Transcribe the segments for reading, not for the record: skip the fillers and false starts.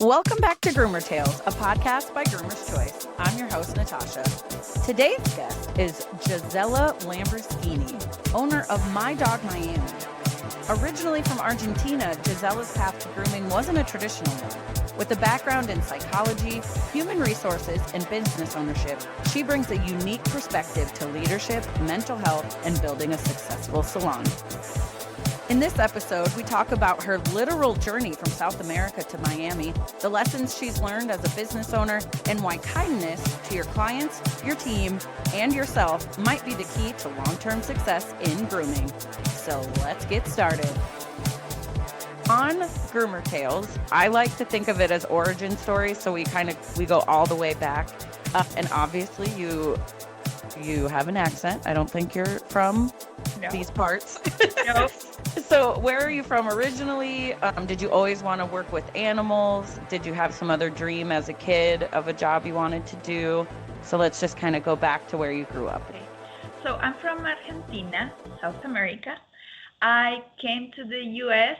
Welcome back to Groomer Tales, a podcast by Groomer's Choice. I'm your host, Natasha. Today's guest is Gisela Lambruschini, owner of My Dog Miami. Originally from Argentina, Gisela's path to grooming wasn't a traditional one. With a background in psychology, human resources, and business ownership, she brings a unique perspective to leadership, mental health, and building a successful salon. In this episode, we talk about her literal journey from South America to Miami, the lessons she's learned as a business owner, and why kindness to your clients, your team, and yourself might be the key to long-term success in grooming. So let's get started. On Groomer Tales, I like to think of it as origin stories, so we go all the way back. And obviously, you have an accent. I don't think you're from these parts. No. So where are you from originally? Did you always want to work with animals? Did you have some other dream as a kid of a job you wanted to do? So let's just kind of go back to where you grew up. Okay. So I'm from Argentina, South America. I came to the US.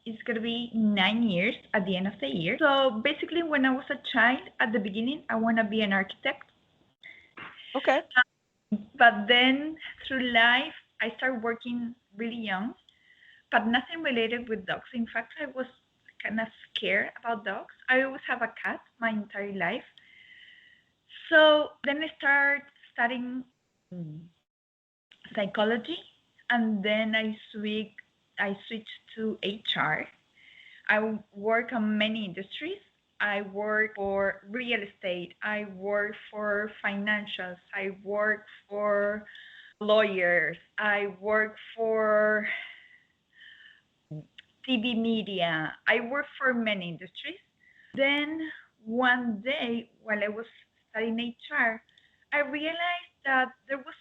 It's going to be 9 years at the end of the year. So basically, when I was a child, at the beginning, I want to be an architect. Okay. But then through life, I started working really young, but nothing related with dogs. In fact, I was kind of scared about dogs. I always have a cat my entire life. So then I started studying psychology, and then I switched to HR. I work on many industries. I work for real estate. I work for financials. I work for lawyers. I work for TV media. I work for many industries. Then one day, while I was studying HR, I realized that there was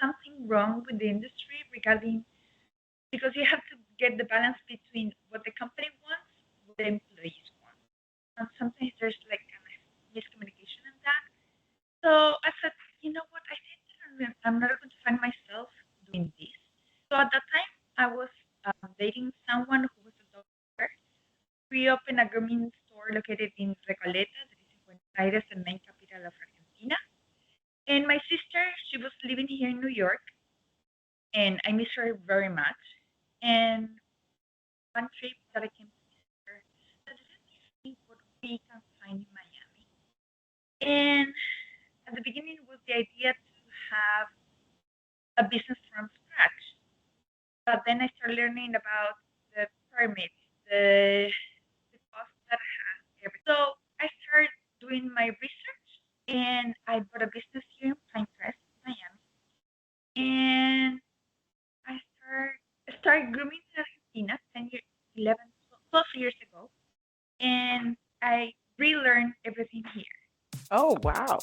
something wrong with the industry because you have to get the balance between what the company wants, what the employees want. And sometimes there's like kind of miscommunication in that. So I said, you know what, I think that I'm not going to find myself doing this. So at that time, I was dating someone who was a doctor. We opened a grooming store located in Recoleta, that is in Buenos Aires, the main capital of Argentina. And my sister, she was living here in New York, and I miss her very much. And one trip that I came to visit her, I said, let me see what we can find in Miami. And at the beginning was the idea to have a business from scratch. But then I started learning about the permits, the cost that has everything. So I started doing my research, and I bought a business here in Pinecrest, Miami. And I started grooming in Argentina 10 years, 11, 12 years ago. And I relearned everything here. Oh, wow.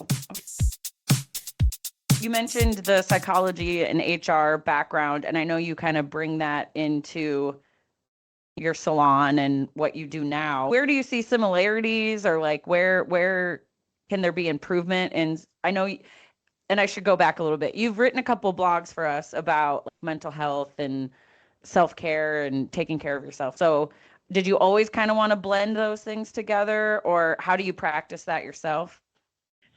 You mentioned the psychology and HR background, and I know you kind of bring that into your salon and what you do now. Where do you see similarities, or like where can there be improvement? And I know, and I should go back a little bit. You've written a couple blogs for us about mental health and self-care and taking care of yourself. So did you always kind of want to blend those things together, or how do you practice that yourself?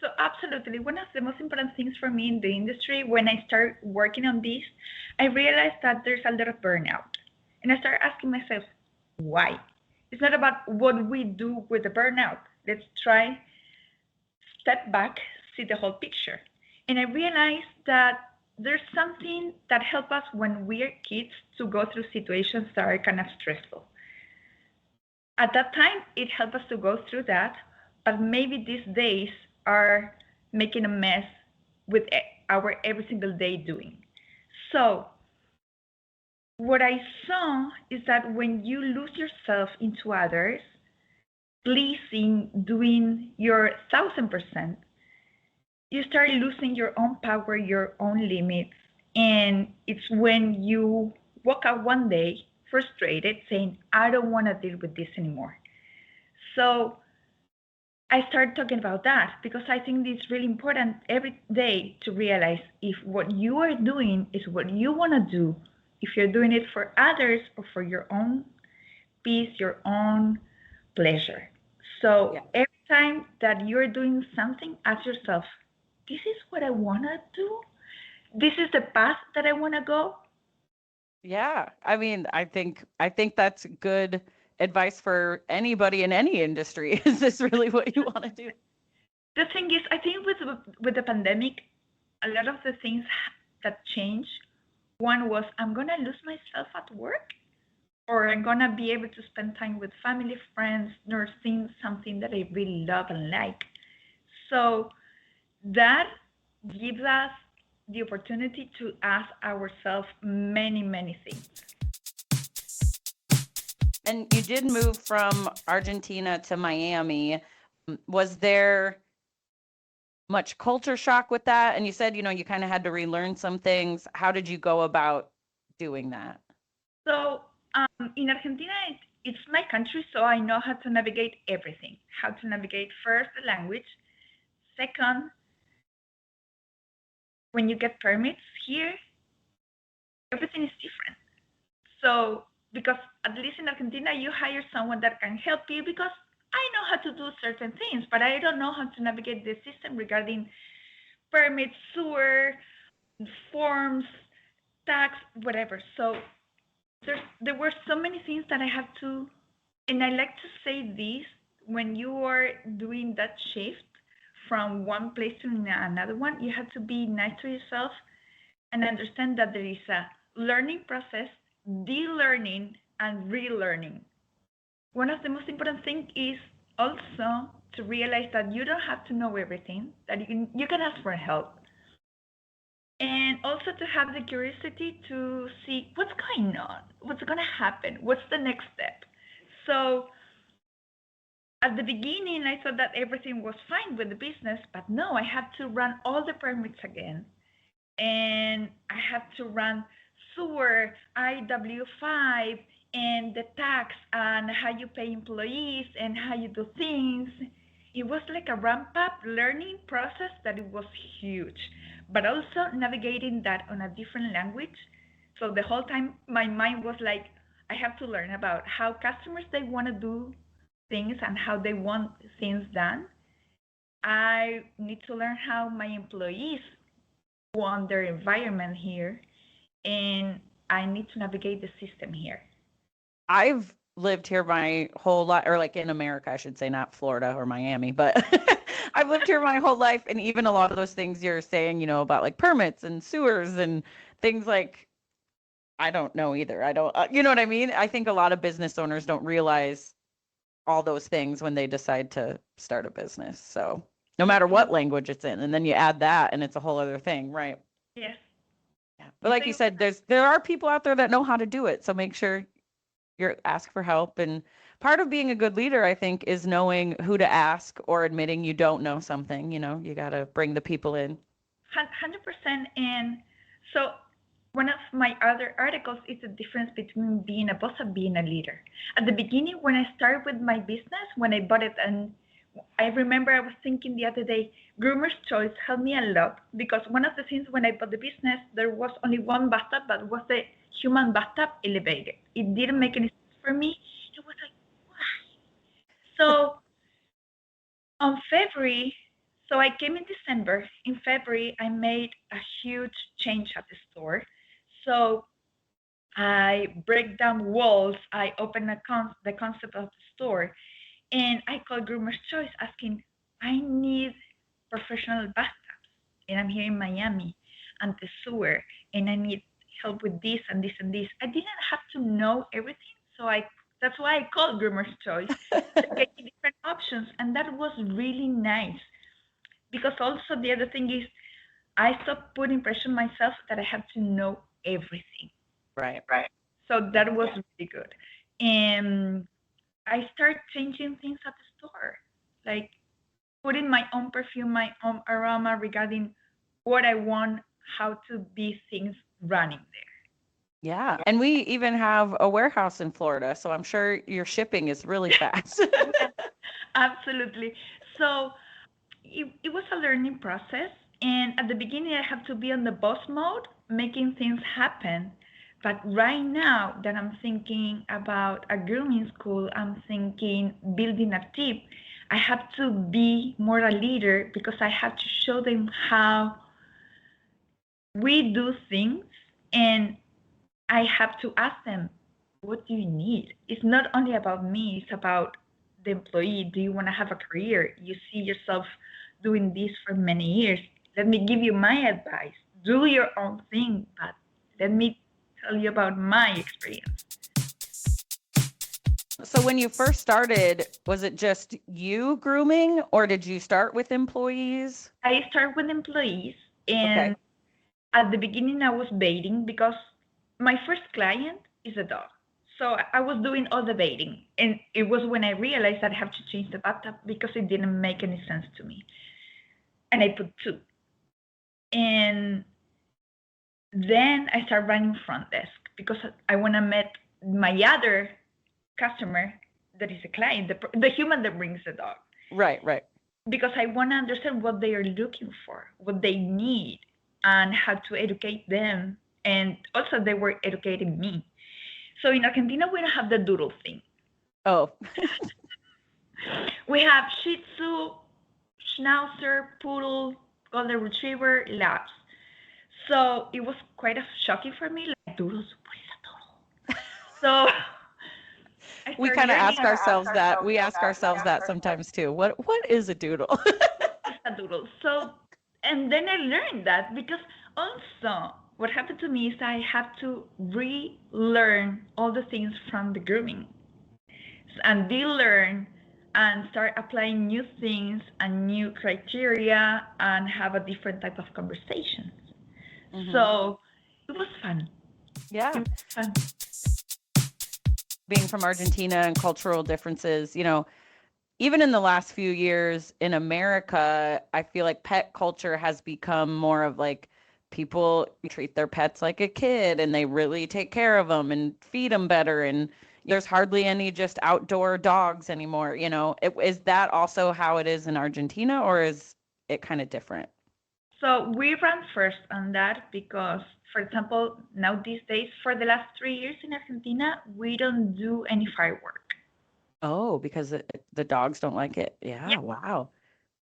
So absolutely, one of the most important things for me in the industry, when I started working on this, I realized that there's a lot of burnout. And I started asking myself, why? It's not about what we do with the burnout. Let's try, step back, see the whole picture. And I realized that there's something that helps us when we are kids to go through situations that are kind of stressful. At that time, it helped us to go through that, but maybe these days are making a mess with our every single day doing. So what I saw is that when you lose yourself into others, pleasing, doing your 1000%, you start losing your own power, your own limits. And it's when you woke up one day frustrated saying, I don't want to deal with this anymore. So I started talking about that because I think it's really important every day to realize if what you are doing is what you want to do, if you're doing it for others or for your own peace, your own pleasure. So Yeah. every time that you're doing something, ask yourself, this is what I want to do? This is the path that I want to go? Yeah. I mean, I think that's good advice for anybody in any industry. Is this really what you want to do? The thing is, I think with the pandemic, a lot of the things that changed. One was I'm gonna lose myself at work, or I'm gonna be able to spend time with family, friends, nursing, something that I really love and like. So that gives us the opportunity to ask ourselves many, many things. And you did move from Argentina to Miami. Was there much culture shock with that? And you said, you kind of had to relearn some things. How did you go about doing that? So in Argentina, it's my country, so I know how to navigate everything. How to navigate first the language. Second, when you get permits here, everything is different. So because at least in Argentina, you hire someone that can help you because I know how to do certain things, but I don't know how to navigate the system regarding permits, sewer, forms, tax, whatever. So there were so many things that I have to, and I like to say this, when you are doing that shift from one place to another one, you have to be nice to yourself and understand that there is a learning process, de-learning, and relearning. One of the most important things is also to realize that you don't have to know everything, that you can ask for help. And also to have the curiosity to see what's going on, what's going to happen, what's the next step. So at the beginning, I thought that everything was fine with the business, but no, I had to run all the permits again. And I had to run sewer, IW5, and the tax, and how you pay employees, and how you do things. It was like a ramp up learning process that it was huge, but also navigating that on a different language. So the whole time, my mind was like, I have to learn about how customers they want to do things and how they want things done. I need to learn how my employees want their environment here, and I need to navigate the system here. I've lived here my whole life, or like in America, I should say, not Florida or Miami, but I've lived here my whole life. And even a lot of those things you're saying, about like permits and sewers and things like, I don't know either. I don't, you know what I mean? I think a lot of business owners don't realize all those things when they decide to start a business. So no matter what language it's in, and then you add that and it's a whole other thing, right? Yes. Yeah. But like you said, there are people out there that know how to do it. So make sure you ask for help. And part of being a good leader, I think, is knowing who to ask or admitting you don't know something. You got to bring the people in. 100%. And so one of my other articles is the difference between being a boss and being a leader. At the beginning, when I started with my business, when I bought it, and I remember I was thinking the other day, Groomer's Choice helped me a lot because one of the things when I bought the business, there was only one bathtub, but it was the human bathtub elevated. It didn't make any sense for me. It was like, why? So on February, so I came in December. In February, I made a huge change at the store. So I break down walls. I open the concept of the store, and I called Groomer's Choice asking, I need professional bathtubs, and I'm here in Miami, and the sewer, and I need help with this and this and this. I didn't have to know everything, so that's why I called Groomer's Choice. They gave me different options, and that was really nice. Because also the other thing is, I stopped putting pressure on myself that I have to know everything. Right. Right. So that was really good. And I started changing things at the store, like putting my own perfume, my own aroma regarding what I want, how to be things running Yeah. And we even have a warehouse in Florida. So I'm sure your shipping is really fast. there. Yes, absolutely. So it was a learning process. And at the beginning, I have to be on the boss mode, making things happen. But right now that I'm thinking about a grooming school, I'm thinking building a team. I have to be more a leader because I have to show them how we do things, and I have to ask them, what do you need? It's not only about me, it's about the employee. Do you want to have a career? You see yourself doing this for many years. Let me give you my advice. Do your own thing, but let me tell you about my experience. So when you first started, was it just you grooming or did you start with employees? I start with employees, Okay. and at the beginning I was baiting because my first client is a dog. So I was doing all the baiting, and it was when I realized I'd have to change the bathtub because it didn't make any sense to me. And I put two. And then I started running front desk because I want to meet my other customer that is a client, the human that brings the dog. Right, right. Because I want to understand what they are looking for, what they need, and how to educate them. And also, they were educating me. So in Argentina, we don't have the doodle thing. Oh, We have Shih Tzu, Schnauzer, Poodle, Golden Retriever, Labs. So it was quite a shocking for me, like doodles, what is a doodle? So I we started kind of learning ask ourselves that. We ask ourselves that sometimes too. What is a doodle? a doodle. So, and then I learned that because also what happened to me is I have to relearn all the things from the grooming and de-learn and start applying new things and new criteria and have a different type of conversations. So it was fun. Yeah. It was fun. Being from Argentina and cultural differences, even in the last few years in America, I feel like pet culture has become more of like people treat their pets like a kid and they really take care of them and feed them better. And there's hardly any just outdoor dogs anymore. Is that also how it is in Argentina or is it kind of different? So we ran first on that because, for example, now these days, for the last 3 years in Argentina, we don't do any firework. Oh, because the dogs don't like it. Yeah. Yeah. Wow.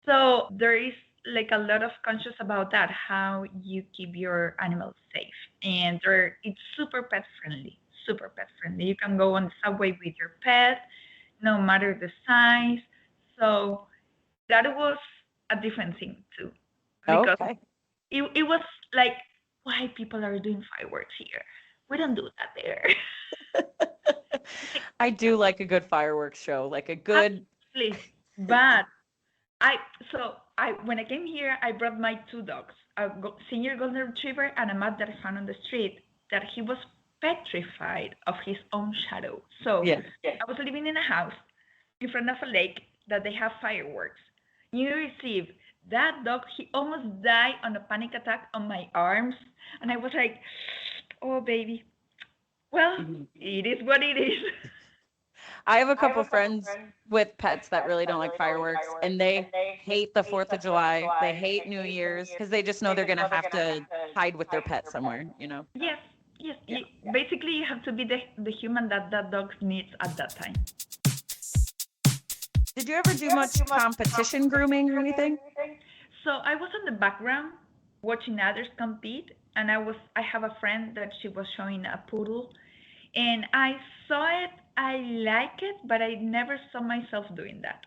So there is like a lot of conscious about that, how you keep your animals safe. And it's super pet friendly, super pet friendly. You can go on the subway with your pet, no matter the size. So that was a different thing too, because Okay. it was like, why people are doing fireworks here? We don't do that there. I do like a good fireworks show, like a good. Absolutely. But I when I came here, I brought my two dogs, a senior golden retriever and a mat that I found on the street. That he was petrified of his own shadow. So Yeah. I was living in a house in front of a lake that they have fireworks. New Year's Eve, that dog, he almost died on a panic attack on my arms, and I was like, "Oh baby, well, it is what it is." I have a couple friends with pets that really don't like fireworks and they hate the 4th of July. They hate New Year's because they just know they're going to have to hide with their pet somewhere. Yes, yes. Yeah. Basically, you have to be the human that dog needs at that time. Did you ever do much competition grooming or anything? So I was in the background watching others compete, and I have a friend that she was showing a poodle, and I saw it. I like it, but I never saw myself doing that.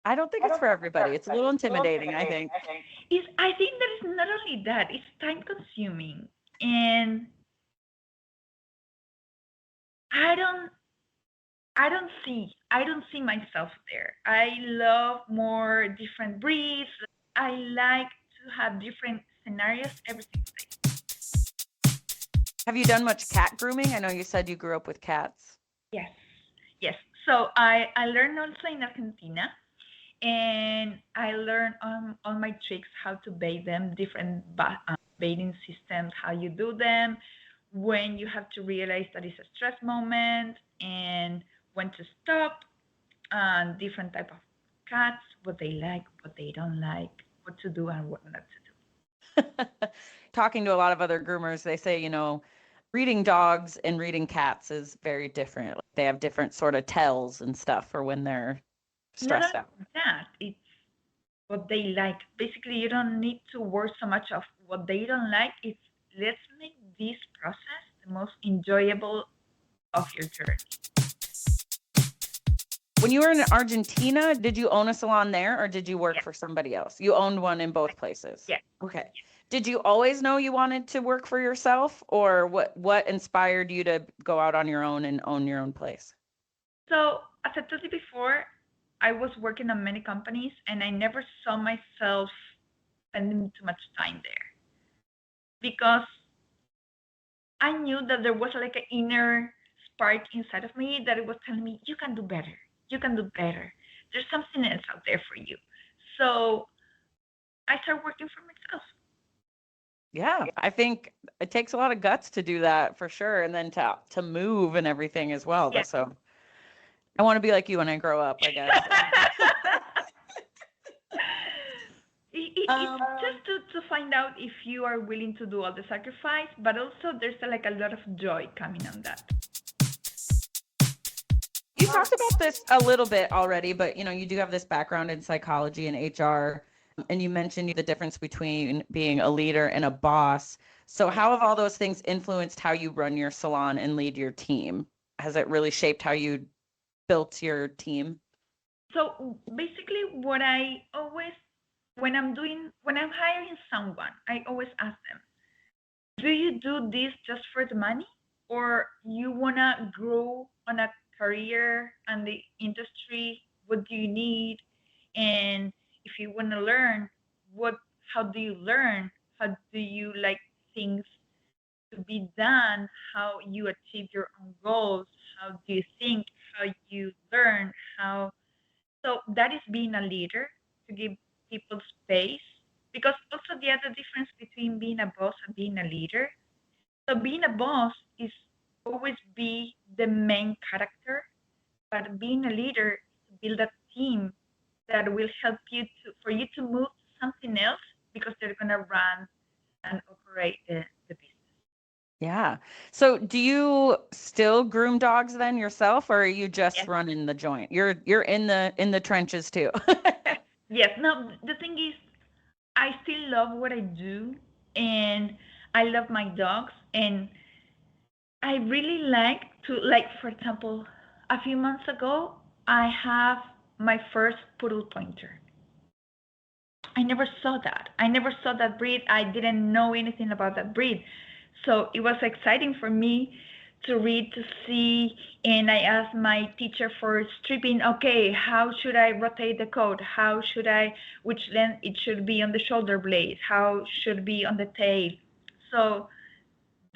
I don't think it's for everybody. It's a little intimidating, I think. I think that it's not only that; it's time consuming, and I don't I don't see myself there. I love more different breeds. I like to have different scenarios every single day. Have you done much cat grooming? I know you said you grew up with cats. Yes, yes. So I learned also in Argentina, and I learned on all my tricks how to bait them, different baiting systems, how you do them, when you have to realize that it's a stress moment, and when to stop, and different type of cats, what they like, what they don't like, what to do and what not to do. Talking to a lot of other groomers, they say, Breeding dogs and breeding cats is very different. Like, they have different sort of tells and stuff for when they're Not stressed only out. that, it's what they like. Basically, you don't need to worry so much of what they don't like. It's let's make this process the most enjoyable of your journey. When you were in Argentina, did you own a salon there or did you work Yeah, for somebody else? You owned one in both places. yeah. Okay. Did you always know you wanted to work for yourself, or what inspired you to go out on your own and own your own place? So, as I told you before, I was working on many companies and I never saw myself spending too much time there because I knew that there was like an inner spark inside of me that it was telling me, you can do better. You can do better. There's something else out there for you. So I started working for myself. Yeah, I think it takes a lot of guts to do that for sure, and then to move and everything as well. Yeah. So I want to be like you when I grow up, I guess. It's just to find out if you are willing to do all the sacrifice, but also there's like a lot of joy coming on that. You talked about this a little bit already, but you do have this background in psychology and HR, and you mentioned the difference between being a leader and a boss. So how have all those things influenced how you run your salon and lead your team? Has it really shaped how you built your team? So basically, what I always, when I'm hiring someone, I always ask them, do you do this just for the money or you want to grow on a career and the industry? What do you need? And if you want to learn, what, how do you learn? How do you like things to be done? How you achieve your own goals? How do you think? How you learn? How, so that is being a leader, to give people space. Because also the other difference between being a boss and being a leader, so being a boss is always be the main character, but being a leader is to build a team that will help you to for you to move to something else because they're gonna run and operate the business. Yeah. So do you still groom dogs then yourself, or are you just Yes, running the joint? You're in the trenches too. yes, yes. No, the thing is, I still love what I do, and I love my dogs, and I really like to like, for example, a few months ago, I have my first poodle pointer. I never saw that. I never saw that breed. I didn't know anything about that breed. So it was exciting for me to read, to see, and I asked my teacher for stripping. Okay, how should I rotate the coat? How should I, which length it should be on the shoulder blade? How should it be on the tail? So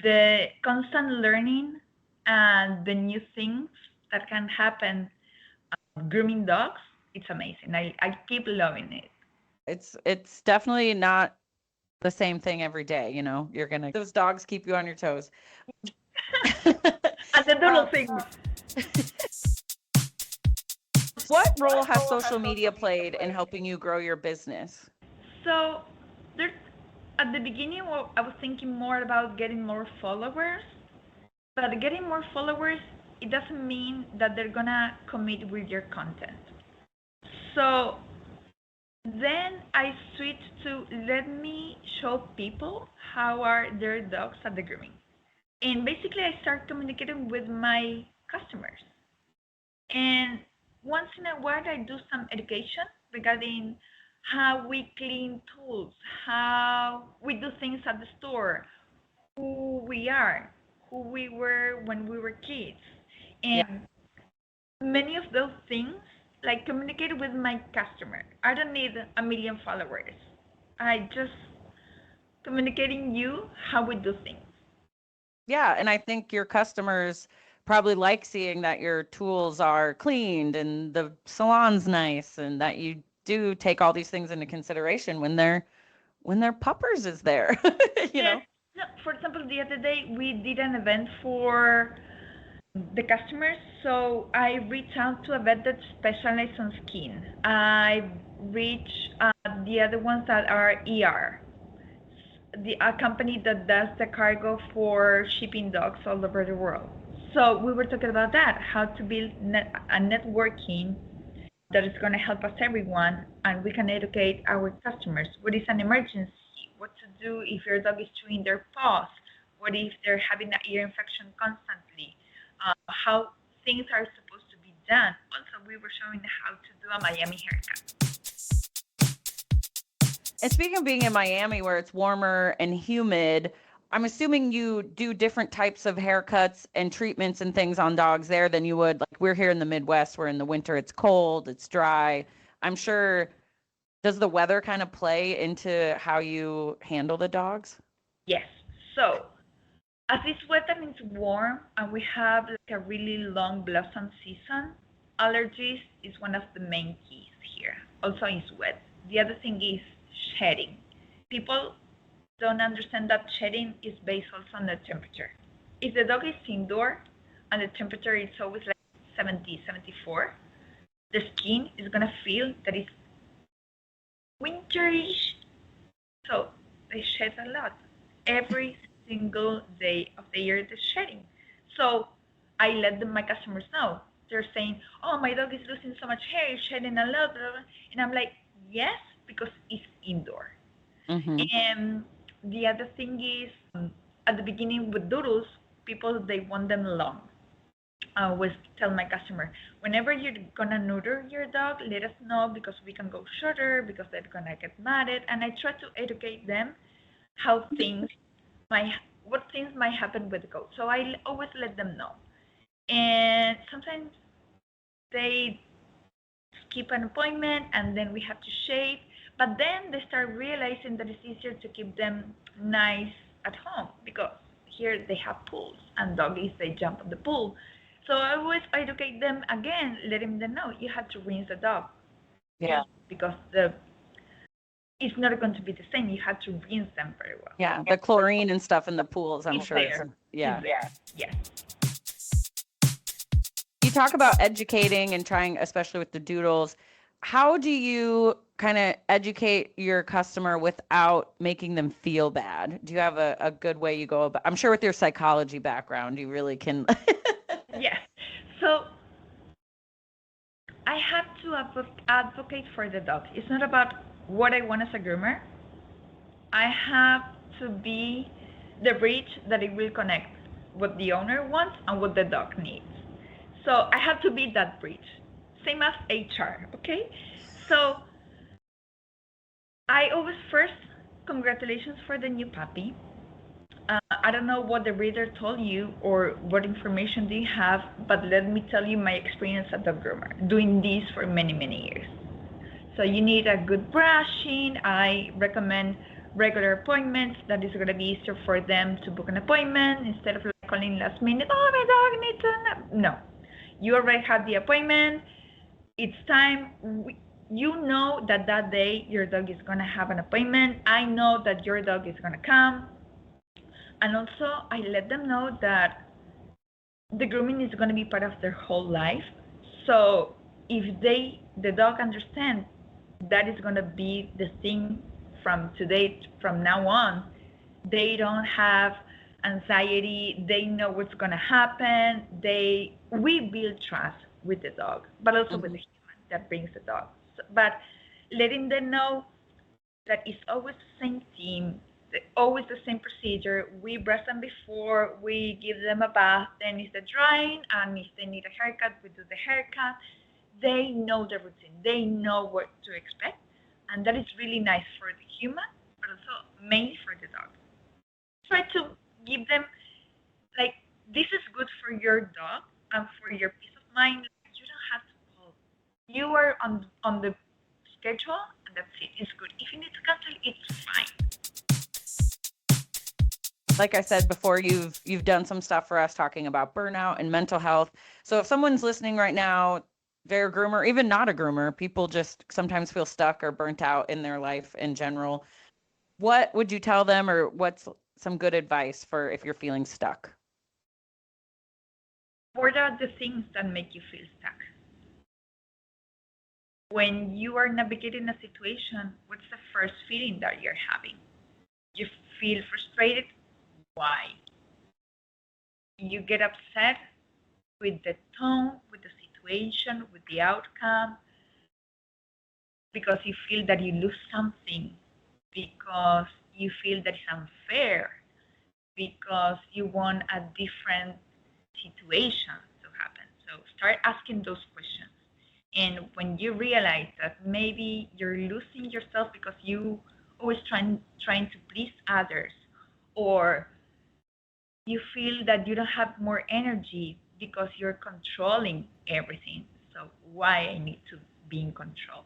the constant learning and the new things that can happen grooming dogs, it's amazing. I keep loving it. It's definitely not the same thing every day, those dogs keep you on your toes. And the little Um, things. what role has social media played in helping you grow your business? So there's at the beginning, well, I was thinking more about getting more followers, but getting more followers, it doesn't mean that they're gonna commit with your content. So then I switched to let me show people how are their dogs at the grooming. And basically I start communicating with my customers. And once in a while I do some education regarding how we clean tools, how we do things at the store, who we are, who we were when we were kids. Yeah. And many of those things, like communicate with my customer. I don't need a million followers. I just communicating you how we do things. Yeah, and I think your customers probably like seeing that your tools are cleaned and the salon's nice and that you do take all these things into consideration when their puppers is there, you Yes. know. No, for example, the other day we did an event for the customers, so I reached out to a vet that specializes on skin. I reach the other ones that are ER. a company that does the cargo for shipping dogs all over the world. So we were talking about that, how to build a networking that is going to help us everyone, and we can educate our customers. What is an emergency? What to do if your dog is chewing their paws? What if they're having an ear infection constantly? How things are supposed to be done. Also, we were showing how to do a Miami haircut. And speaking of being in Miami where it's warmer and humid, I'm assuming you do different types of haircuts and treatments and things on dogs there than you would, like we're here in the Midwest where in the winter it's cold, it's dry. I'm sure, does the weather kind of play into how you handle the dogs? Yes. So as this weather is warm and we have like a really long blossom season, allergies is one of the main keys here. Also, it's wet. The other thing is shedding. People don't understand that shedding is based also on the temperature. If the dog is indoor and the temperature is always like 70, 74, the skin is gonna feel that it's winterish. So they shed a lot. Every single day of the year they're shedding. So I let my customers know. They're saying, "Oh, my dog is losing so much hair, it's shedding a lot," blah, blah. And I'm like, "Yes, because it's indoor." Mm-hmm. And the other thing is, at the beginning with doodles, people they want them long. I always tell my customer, whenever you're gonna neuter your dog, let us know because we can go shorter because they're gonna get mad at. And I try to educate them how things might, what things might happen with the goat. So I always let them know. And sometimes they skip an appointment and then we have to shave. But then they start realizing that it's easier to keep them nice at home because here they have pools and doggies they jump on the pool. So I always educate them again, letting them know you have to rinse the dog. Yeah. Because it's not going to be the same. You have to rinse them very well. Yeah. The chlorine and stuff in the pools, I'm It's sure. there. Yeah. It's there. Yes. You talk about educating and trying, especially with the doodles. How do you kind of educate your customer without making them feel bad? Do you have a good way you go about? I'm sure with your psychology background, you really can. Yes. So I have to advocate for the dog. It's not about what I want as a groomer. I have to be the bridge that it will connect what the owner wants and what the dog needs. So I have to be that bridge. Same as HR, okay? So I always first, congratulations for the new puppy. I don't know what the reader told you or what information they have, but let me tell you my experience as a groomer, doing this for many, many years. So you need a good brushing. I recommend regular appointments. That is going to be easier for them to book an appointment instead of like calling last minute. Oh, my dog needs a no. You already had the appointment. It's time. You know that that day your dog is going to have an appointment. I know that your dog is going to come. And also, I let them know that the grooming is going to be part of their whole life. So if the dog understands that is going to be the thing from today, from now on, they don't have anxiety. They know what's going to happen. We build trust with the dog, but also with the human that brings the dog. So, but letting them know that it's always the same team, always the same procedure. We brush them before, we give them a bath, then it's the drying, and if they need a haircut, we do the haircut. They know the routine, they know what to expect, and that is really nice for the human, but also mainly for the dog. Try to give them, like, this is good for your dog and for your peace of mind. You don't have to call. You are on the schedule, and that's it. It's good. If you need to cancel, it's fine. Like I said before, you've done some stuff for us talking about burnout and mental health. So if someone's listening right now, they're a groomer, even not a groomer, people just sometimes feel stuck or burnt out in their life in general. What would you tell them, or what's some good advice for if you're feeling stuck? What are the things that make you feel stuck? When you are navigating a situation, what's the first feeling that you're having? You feel frustrated. Why? You get upset with the tone, with the situation, with the outcome, because you feel that you lose something, because you feel that it's unfair, because you want a different situation to happen. So start asking those questions. And when you realize that maybe you're losing yourself because you always trying to please others, or you feel that you don't have more energy because you're controlling everything. So why I need to be in control?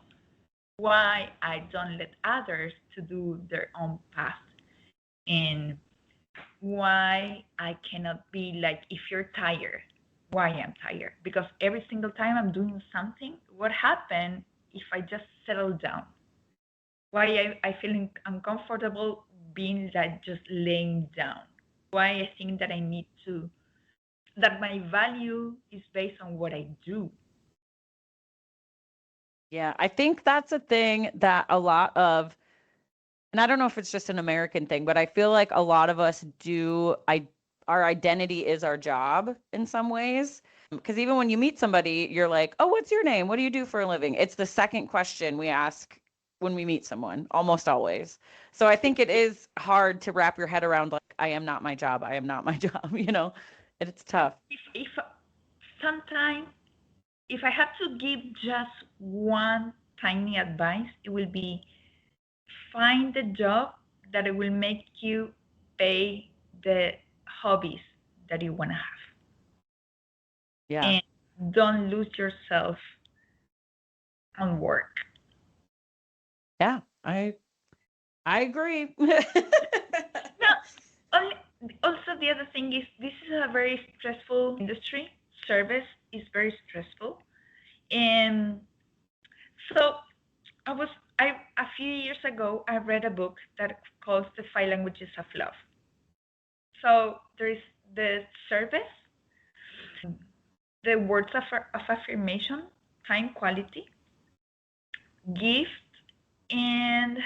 Why I don't let others to do their own path? And why I cannot be like, if you're tired, why I'm tired? Because every single time I'm doing something, what happened if I just settle down? Why I feel uncomfortable being like just laying down? Why I think that I need to, that my value is based on what I do. Yeah, I think that's a thing that a lot of, and I don't know if it's just an American thing, but I feel like a lot of us do, our identity is our job in some ways. Because even when you meet somebody, you're like, oh, what's your name? What do you do for a living? It's the second question we ask when we meet someone, almost always. So I think it is hard to wrap your head around, like, I am not my job. I am not my job, it's tough. If sometimes, if I have to give just one tiny advice, it will be find the job that it will make you pay the hobbies that you want to have. Yeah. And don't lose yourself on work. Yeah, I agree. No, also the other thing is this is a very stressful industry. Service is very stressful. And so I was I a few years ago I read a book that calls The Five Languages of Love. So there is the service, the words of affirmation, time quality, gift, and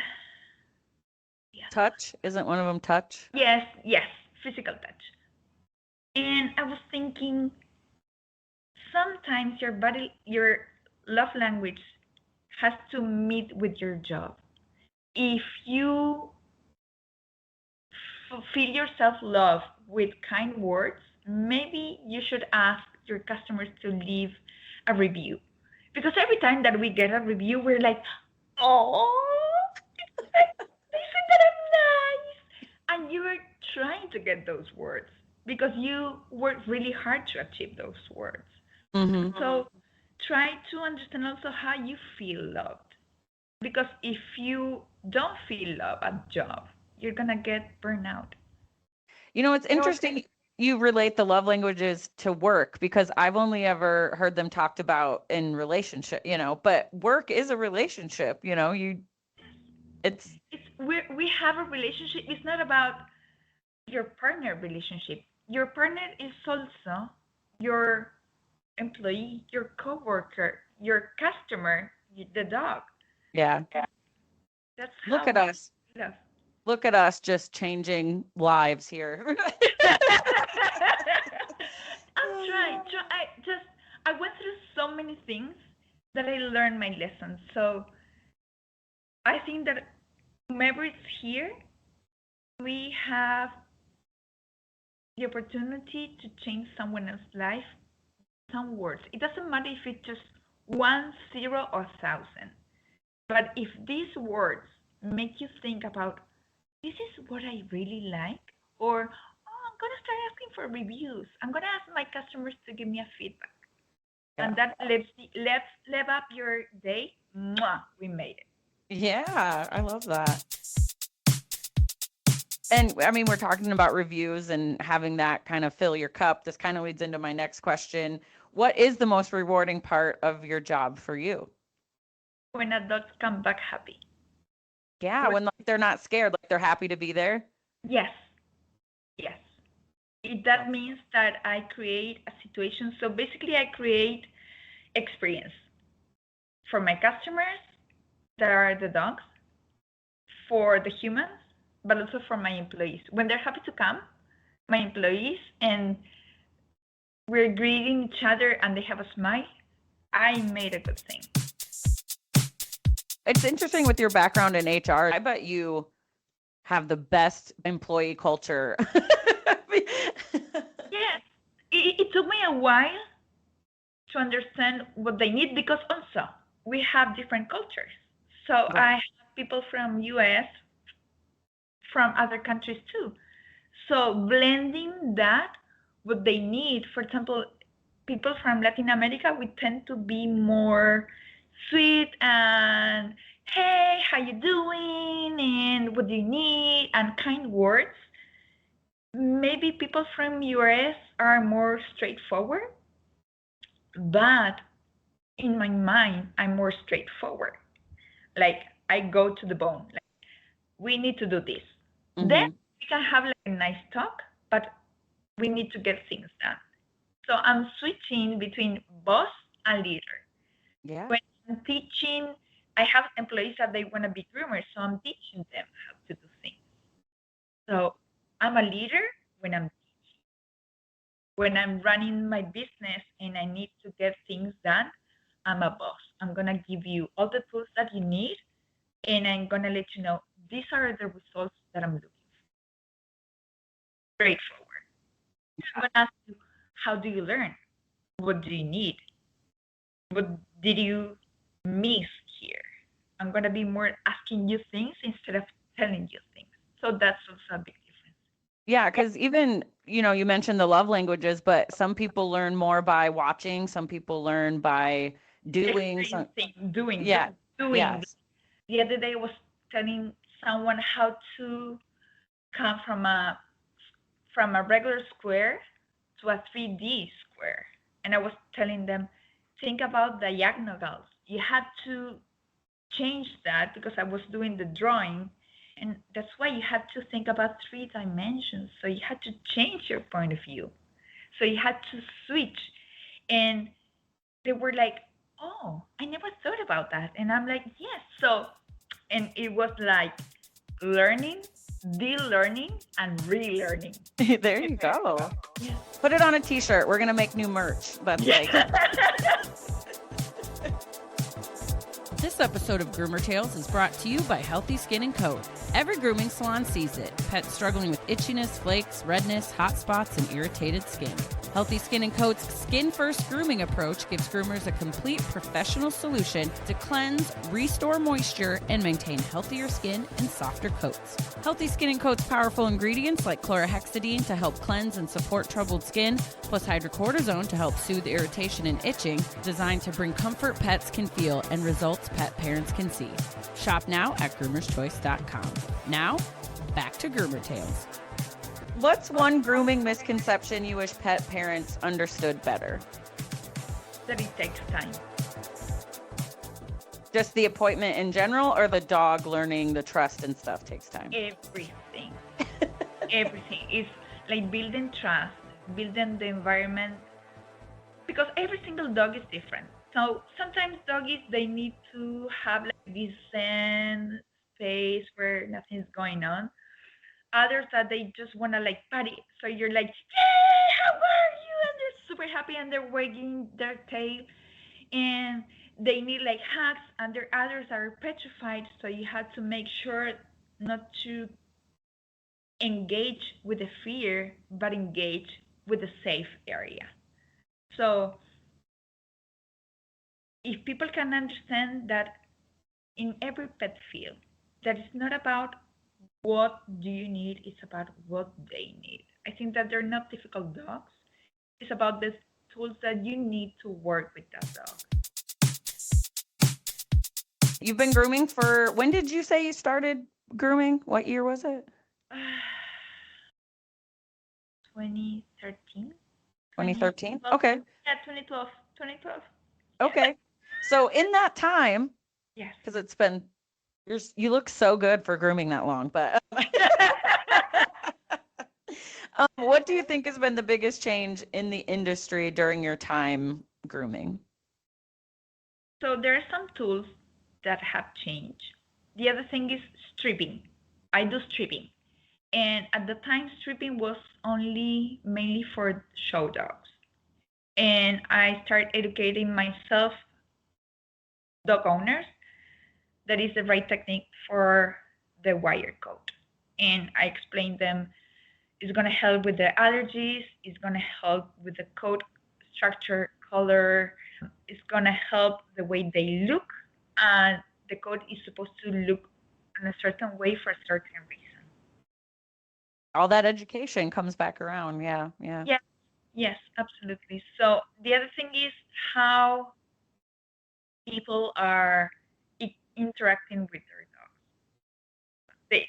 Touch, isn't one of them touch? yes, physical touch. And I was thinking sometimes your love language has to meet with your job. If you feel yourself love with kind words, maybe you should ask your customers to leave a review. Because every time that we get a review, we're like, oh, they said that I'm nice. And you are trying to get those words because you worked really hard to achieve those words. Mm-hmm. So try to understand also how you feel loved. Because if you don't feel love at job, you're gonna get burnout. It's interesting you relate the love languages to work because I've only ever heard them talked about in relationship, but work is a relationship, it's We have a relationship. It's not about your partner relationship. Your partner is also your employee, your coworker, your customer, the dog. yeah. That's Look how at us. we love. Look at us just changing lives here. I'm trying. I went through so many things that I learned my lessons. So I think that whomever is here, we have the opportunity to change someone else's life. Some words. It doesn't matter if it's just 1, 0, or 1,000. But if these words make you think about, this is what I really like, or I'm gonna start asking for reviews. I'm gonna ask my customers to give me a feedback, and that let's live up your day. Mwah, we made it. Yeah, I love that. And I mean, we're talking about reviews and having that kind of fill your cup. This kind of leads into my next question. What is the most rewarding part of your job for you? When adults come back happy. Yeah, when like they're not scared, like they're happy to be there. Yes, yes. That means that I create a situation. So basically, I create experience for my customers that are the dogs, for the humans, but also for my employees. When they're happy to come, my employees, and we're greeting each other and they have a smile, I made a good thing. It's interesting with your background in HR. I bet you have the best employee culture. Yes, it took me a while to understand what they need because also we have different cultures. So I have people from US, from other countries too. So blending that, what they need, for example, people from Latin America, we tend to be more sweet and hey, how you doing? And what do you need? And kind words. Maybe people from US are more straightforward, but in my mind, I'm more straightforward. Like I go to the bone. Like we need to do this. Mm-hmm. Then we can have like a nice talk, but we need to get things done. So I'm switching between boss and leader. Yeah. When I'm teaching, I have employees that they want to be groomers, so I'm teaching them how to do things. So I'm a leader when I'm teaching. When I'm running my business and I need to get things done, I'm a boss. I'm going to give you all the tools that you need, and I'm going to let you know these are the results that I'm looking for. Straightforward. I'm going to ask you, how do you learn? What do you need? What did you miss here? I'm going to be more asking you things instead of telling you things. So that's also a big difference. Yeah, because even, you mentioned the love languages, but some people learn more by watching, some people learn by doing. Doing. Yeah. Yes. The other day I was telling someone how to come from a regular square to a 3D square. And I was telling them, think about diagonals. You had to change that because I was doing the drawing. And that's why you had to think about 3 dimensions. So you had to change your point of view. So you had to switch. And they were like, oh, I never thought about that. And I'm like, yes. So, and it was like learning, de-learning, and relearning. There you go. Yeah. Put it on a t-shirt. We're going to make new merch. That's like. This episode of Groomer Tales is brought to you by Healthy Skin & Coat. Every grooming salon sees it. Pets struggling with itchiness, flakes, redness, hot spots, and irritated skin. Healthy Skin & Coat's skin-first grooming approach gives groomers a complete professional solution to cleanse, restore moisture, and maintain healthier skin and softer coats. Healthy Skin & Coat's powerful ingredients like chlorhexidine to help cleanse and support troubled skin, plus hydrocortisone to help soothe irritation and itching, designed to bring comfort pets can feel and results pet parents can see. Shop now at groomerschoice.com. Now, back to Groomer Tales. What's one grooming misconception you wish pet parents understood better? That it takes time. Just the appointment in general, or the dog learning the trust and stuff takes time? Everything. Everything. It's like building trust, building the environment, because every single dog is different. So sometimes doggies, they need to have like this zen space where nothing's going on. Others that they just want to like party. So you're like, hey, how are you? And they're super happy and they're wagging their tail and they need like hugs. And there others are petrified. So you have to make sure not to engage with the fear, but engage with the safe area. So if people can understand that in every pet field, that it's not about what do you need, it's about what they need. I think that they're not difficult dogs. It's about the tools that you need to work with that dog. You've been grooming for, when did you say you started grooming? What year was it? 2013. 2013? Okay. Yeah, 2012. 2012. Okay. So in that time, yes, because it's been, you look so good for grooming that long, but what do you think has been the biggest change in the industry during your time grooming? So there are some tools that have changed. The other thing is stripping. I do stripping. And at the time, stripping was only mainly for show dogs. And I started educating myself, dog owners, that is the right technique for the wire coat. And I explained them it's going to help with the allergies, it's going to help with the coat structure, color, it's going to help the way they look. And the coat is supposed to look in a certain way for a certain reason. All that education comes back around. Yeah, yeah. Yes, yes, absolutely. So the other thing is how people are interacting with their dogs. They,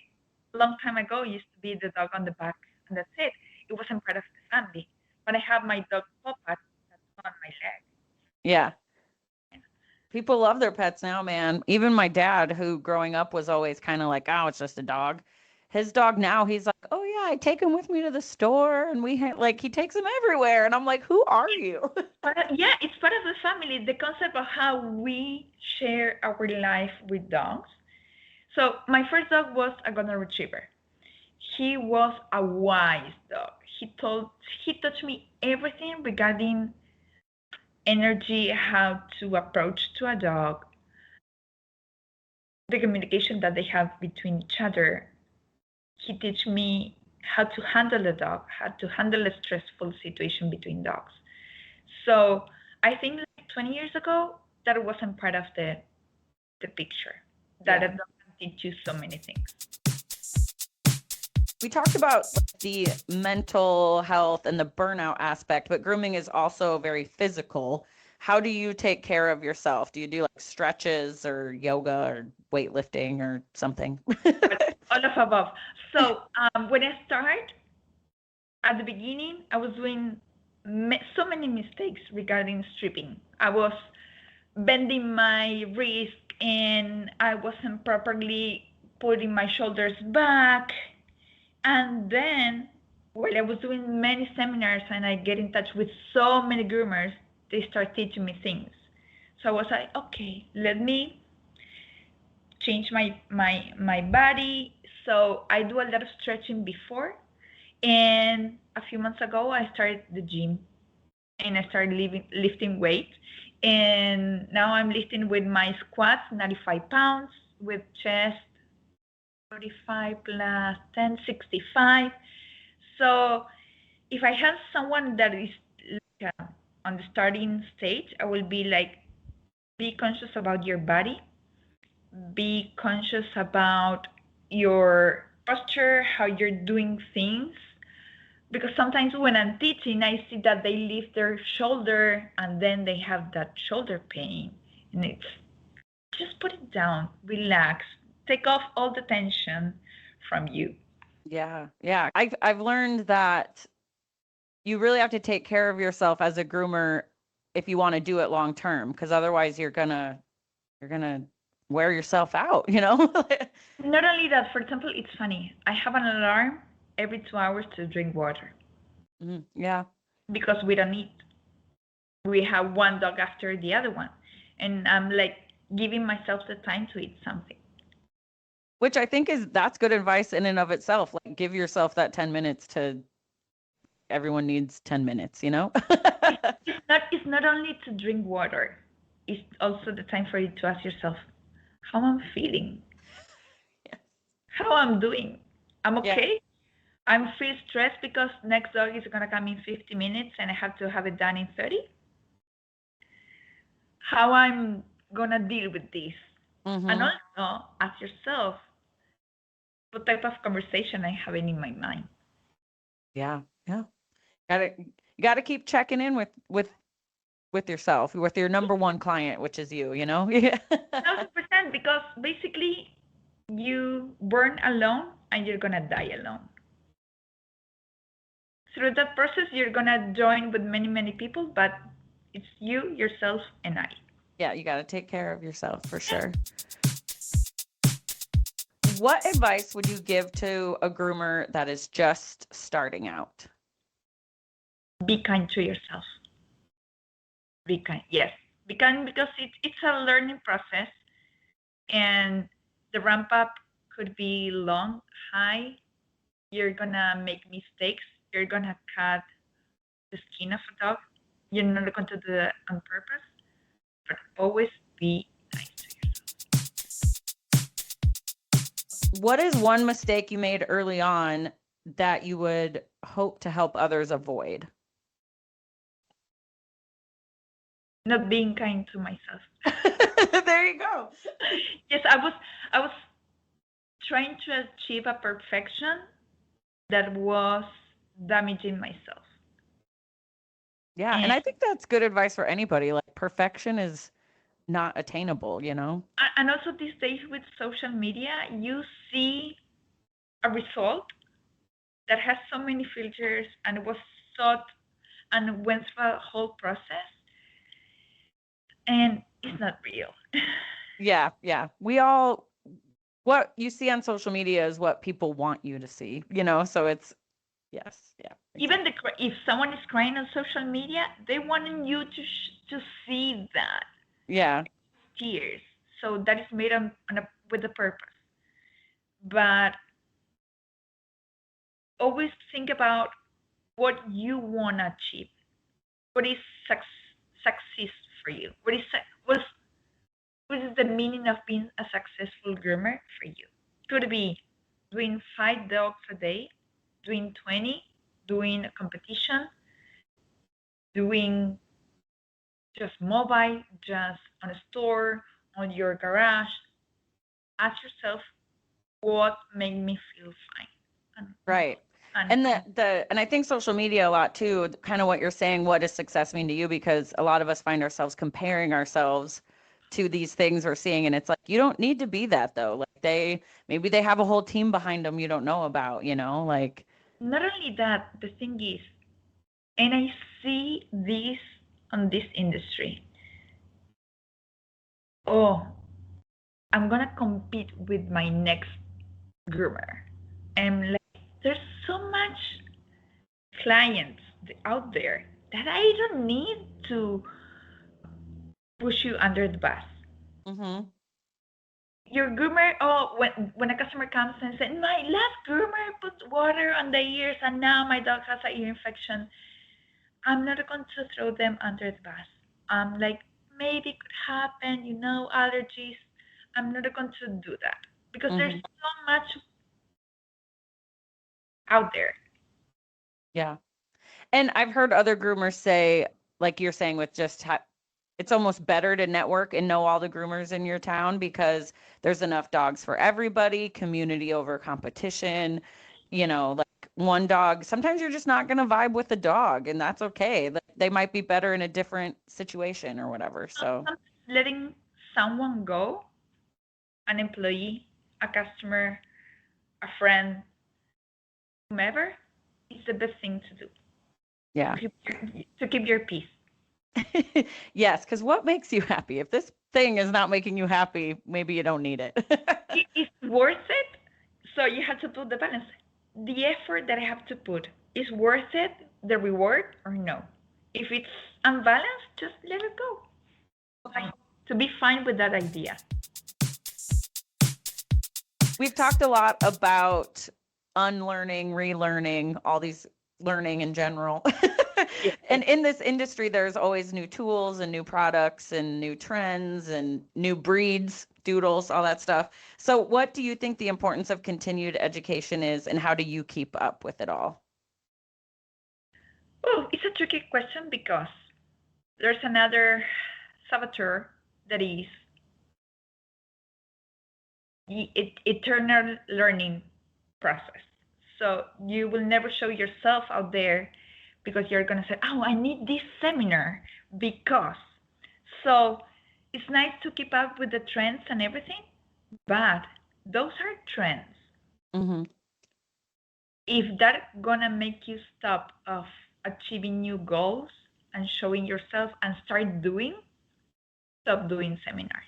a long time ago, used to be the dog on the back, and that's it. It wasn't part of the family. But I have my dog Papa that's on my leg. Yeah. People love their pets now, man. Even my dad, who growing up was always kind of like, oh, it's just a dog. His dog now, he's like, oh yeah, I take him with me to the store, and like he takes him everywhere. And I'm like, who are you? Yeah, it's part of the family. The concept of how we share our life with dogs. So my first dog was a golden retriever. He was a wise dog. He taught me everything regarding energy, how to approach to a dog, the communication that they have between each other. He teach me how to handle a dog, how to handle a stressful situation between dogs. So I think like 20 years ago, that wasn't part of the picture. That a dog can teach you so many things. We talked about like, the mental health and the burnout aspect, but grooming is also very physical. How do you take care of yourself? Do you do like stretches or yoga or weightlifting or something? All of above. So when I start at the beginning, I was doing so many mistakes regarding stripping. I was bending my wrist and I wasn't properly putting my shoulders back. And then while I was doing many seminars and I get in touch with so many groomers, they start teaching me things. So I was like, okay, let me change my body. So I do a lot of stretching before. And a few months ago, I started the gym and I started lifting weight. And now I'm lifting with my squats, 95 pounds, with chest 45 plus 10, 65. So if I have someone that is like, on the starting stage, I will be like, be conscious about your body, be conscious about your posture, how you're doing things. Because sometimes when I'm teaching, I see that they lift their shoulder and then they have that shoulder pain. And it's just put it down, relax, take off all the tension from you. Yeah, yeah. I've learned that you really have to take care of yourself as a groomer if you want to do it long term, because otherwise you're gonna wear yourself out, you know? Not only that, for example, it's funny. I have an alarm every 2 hours to drink water Yeah. because we don't eat. We have one dog after the other one. And I'm like giving myself the time to eat something. Which I think that's good advice in and of itself. Like give yourself that 10 minutes to everyone needs 10 minutes, you know? It's not only to drink water. It's also the time for you to ask yourself how I'm feeling, Yes. how I'm doing. I'm Yeah. okay. I'm feel stressed because next dog is gonna come in 50 minutes and I have to have it done in 30. How I'm gonna deal with this. And also ask yourself what type of conversation I'm having in my mind. Yeah. Yeah. You gotta keep checking in with yourself, with your number one client, which is you, you know? Yeah. 1000%, because basically you burn alone and you're gonna die alone. Through that process, you're gonna join with many, many people, but it's you, yourself, and I. Yeah, you gotta take care of yourself for sure. What advice would you give to a groomer that is just starting out? Be kind to yourself. Be kind. Yes, be kind because it's a learning process, and the ramp up could be long, high, You're gonna make mistakes. You're gonna cut the skin of a dog. You're not going to do that on purpose, but always be nice to yourself. What is one mistake you made early on that you would hope to help others avoid? Not being kind to myself. There you go. Yes, I was trying to achieve a perfection that was damaging myself. Yeah, and I think that's good advice for anybody. Like perfection is not attainable, you know? And also these days with social media, you see a result that has so many filters and was thought and went through a whole process, and it's not real. Yeah. What you see on social media is what people want you to see, you know? So it's, yes, yeah. Even if someone is crying on social media, they want you to see that. Yeah. Tears. So that is made with a purpose. But always think about what you want to achieve. What is success for you? What is the meaning of being a successful groomer for you? Could be doing 5 dogs a day, doing 20, doing a competition, doing just mobile, just on a store, on your garage. Ask yourself, what made me feel fine? Right. And and I think social media a lot too, kind of what you're saying, what does success mean to you? Because a lot of us find ourselves comparing ourselves to these things we're seeing. And it's like, you don't need to be that though. Like maybe they have a whole team behind them you don't know about, you know, like. Not only that, the thing is, and I see this on this industry. Oh, I'm gonna compete with my next groomer. And like, there's so much clients out there that I don't need to push you under the bus. Mm-hmm. Your groomer, oh, when a customer comes and says, my last groomer put water on the ears and now my dog has an ear infection, I'm not going to throw them under the bus. Like, maybe it could happen, allergies. I'm not going to do that because there's so much out there. Yeah. And I've heard other groomers say, like you're saying, with just it's almost better to network and know all the groomers in your town because there's enough dogs for everybody, community over competition, you know, like one dog. Sometimes you're just not going to vibe with the dog, and that's okay. They might be better in a different situation or whatever. So letting someone go, an employee, a customer, a friend, whomever, is the best thing to do. Yeah. To keep your peace. Yes, because what makes you happy? If this thing is not making you happy, maybe you don't need it. It's worth it. So you have to put the balance. The effort that I have to put is worth it, the reward, or no? If it's unbalanced, just let it go. To be fine with that idea. We've talked a lot about unlearning, relearning, all these learning in general. Yes. And in this industry, there's always new tools and new products and new trends and new breeds, doodles, all that stuff. So what do you think the importance of continued education is, and how do you keep up with it all? Oh, it's a tricky question because there's another saboteur that is eternal learning process. So you will never show yourself out there because you're going to say, oh, I need this seminar because. So it's nice to keep up with the trends and everything, but those are trends. Mm-hmm. If that's going to make you stop of achieving new goals and showing yourself and start doing, stop doing seminars.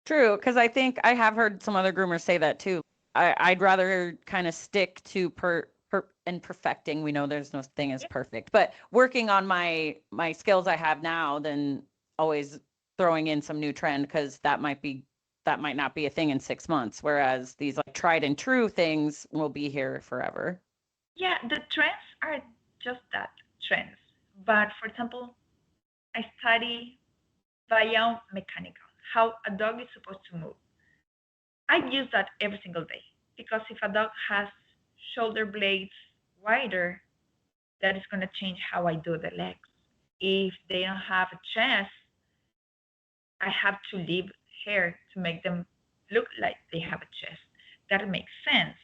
True, because I think I have heard some other groomers say that too. I'd rather kind of stick to and perfecting. We know there's no thing as perfect, but working on my skills I have now than always throwing in some new trend because that might be that might not be a thing in 6 months, whereas these like tried and true things will be here forever. Yeah, the trends are just that, trends. But for example, I study biomechanical, how a dog is supposed to move. I use that every single day because if a dog has shoulder blades wider, that is going to change how I do the legs. If they don't have a chest, I have to leave hair to make them look like they have a chest. That makes sense.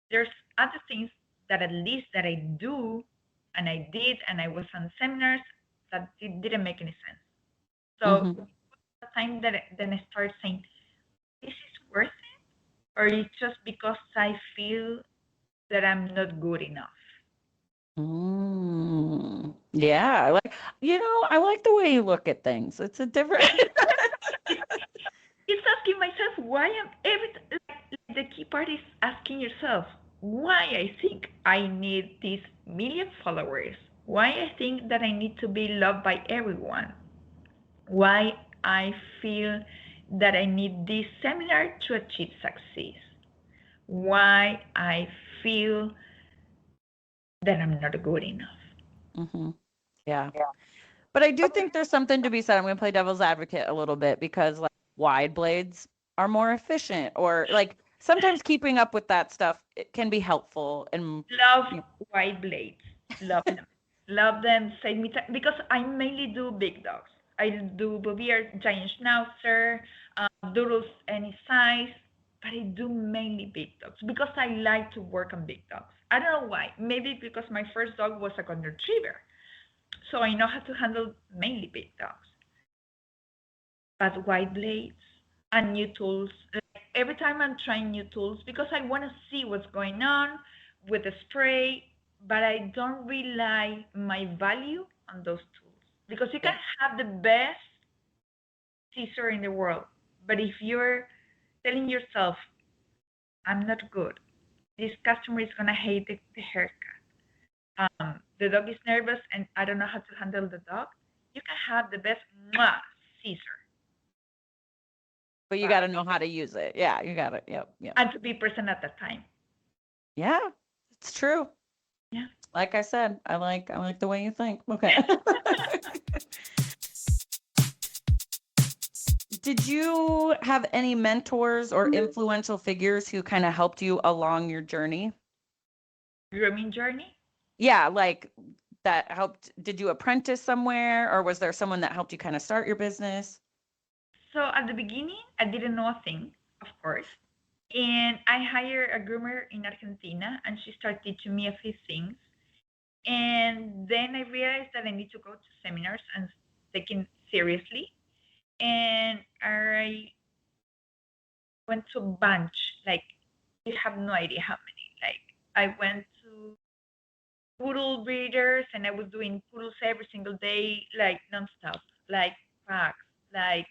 There's other things that at least that I do and I did and I was on seminars that it didn't make any sense. So Mm-hmm. the time that then I started saying, this is worth it? Or it's just because I feel that I'm not good enough? Yeah, I like the way you look at things. It's a different. It's asking myself why I'm every like the key part is asking yourself why I think I need these million followers, why I think that I need to be loved by everyone, why I feel that I need this seminar to achieve success, why I feel that I'm not good enough. Hmm. Yeah. But I do think there's something to be said. I'm going to play devil's advocate a little bit because like wide blades are more efficient or like sometimes keeping up with that stuff it can be helpful and Love you white blades. Love them. Love them. Save me time because I mainly do big dogs. I do Bouvier, giant schnauzer, doodles any size, but I do mainly big dogs because I like to work on big dogs. I don't know why. Maybe because my first dog was a golden retriever, so I know how to handle mainly big dogs. But white blades and new tools. Like every time I'm trying new tools because I want to see what's going on with the spray, but I don't rely my value on those tools because you can yeah. have the best scissor in the world, but if you're telling yourself, "I'm not good," this customer is gonna hate the haircut. The dog is nervous and I don't know how to handle the dog. You can have the best scissor, But you got to know how to use it. Yeah, you got it. Yep, yep. and to be present at that time. Yeah, it's true. Yeah. Like I said, I like the way you think. Okay. Did you have any mentors or influential figures who kind of helped you along your journey? Grooming journey. Yeah, like that helped. Did you apprentice somewhere or was there someone that helped you kind of start your business? So at the beginning, I didn't know a thing, of course. And I hired a groomer in Argentina, and she started teaching me a few things. And then I realized that I need to go to seminars and take it seriously. And I went to a bunch, like, you have no idea how many. Like, I went to poodle breeders and I was doing poodles every single day, like nonstop, like packs, like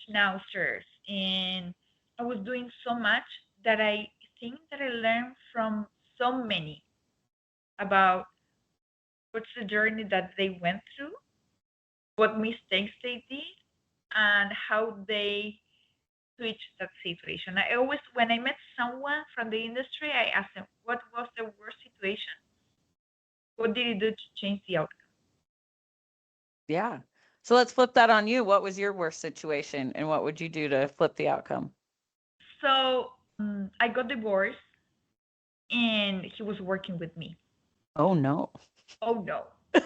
schnauzers. And I was doing so much that I think that I learned from so many about what's the journey that they went through, what mistakes they did, and how they switched that situation. I always, when I met someone from the industry, I asked them, what was the worst situation? What did you do to change the outcome? Yeah. So let's flip that on you. What was your worst situation and what would you do to flip the outcome? So I got divorced and he was working with me. Oh no. Oh no. So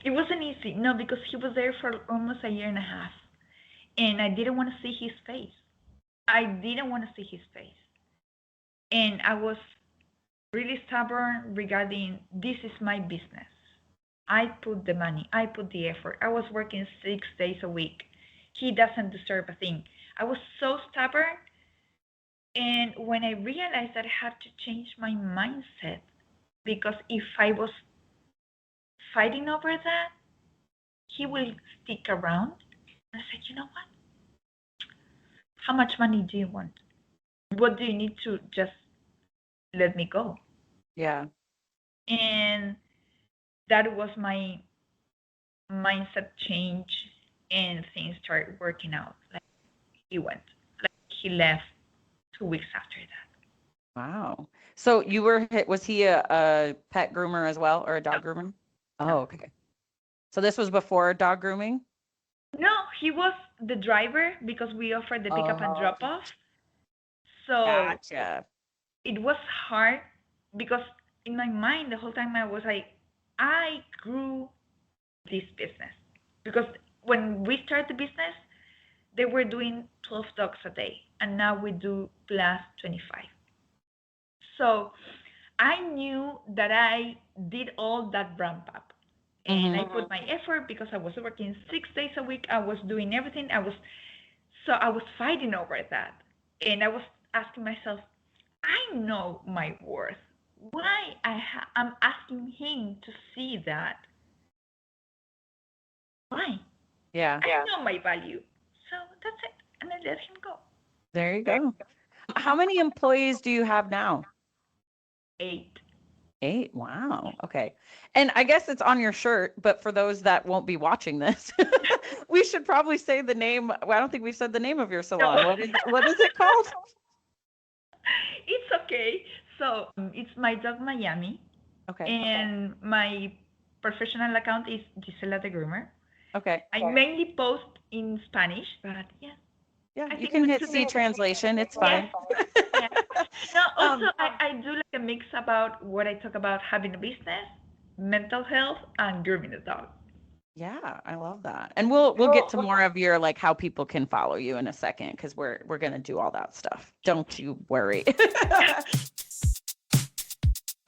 it wasn't easy. No, because he was there for almost a year and a half. And I didn't want to see his face. I didn't want to see his face. And I was really stubborn regarding this is my business. I put the money, I put the effort. I was working 6 days a week. He doesn't deserve a thing. I was so stubborn. And when I realized that I had to change my mindset, because if I was fighting over that, he will stick around. And I said, you know what? How much money do you want? What do you need to just let me go? Yeah. And that was my mindset change. and things started working out. Like he went, like he left 2 weeks after that. Wow. So was he a pet groomer as well, or a dog groomer? No, Oh, okay. So this was before dog grooming? no, he was the driver because we offered the pickup and Oh, drop off. So gotcha. it was hard because in my mind the whole time I was like, I grew this business because when we started the business, they were doing 12 dogs a day, and now we do plus 25. So I knew that I did all that ramp up. And I put my effort because I was working 6 days a week. I was doing everything. I was fighting over that. And I was asking myself, I know my worth. Why I'm asking him to see that? Why? Yeah, I know my value. So that's it. And I let him go. there you go. How many employees do you have now? 8. 8. Wow. Okay. And I guess it's on your shirt, but for those that won't be watching this, we should probably say the name. Well, I don't think we've said the name of your No. salon. What is it called? It's okay. So it's my dog Miami, Okay. and my professional account is Gisela the Groomer. Okay. I mainly post in Spanish, but yeah, Yeah, I you think can it's hit today. C translation. It's Yes, fine. yes. No, also Um, I do like a mix about what I talk about having a business, mental health, and grooming a dog. yeah, I love that. And we'll get to more of your like how people can follow you in a second because we're gonna do all that stuff. Don't you worry.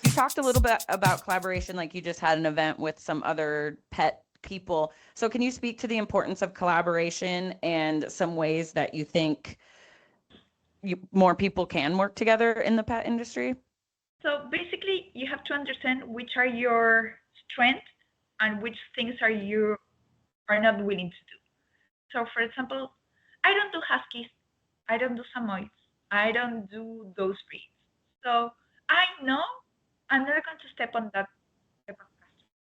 You talked a little bit about collaboration, like you just had an event with some other pet people. So can you speak to the importance of collaboration and some ways that you think more people can work together in the pet industry? So basically, you have to understand which are your strengths and which things are not willing to do. So, for example, I don't do huskies, I don't do Samoyeds, I don't do those breeds. So I know I'm not going to step on that type of customer.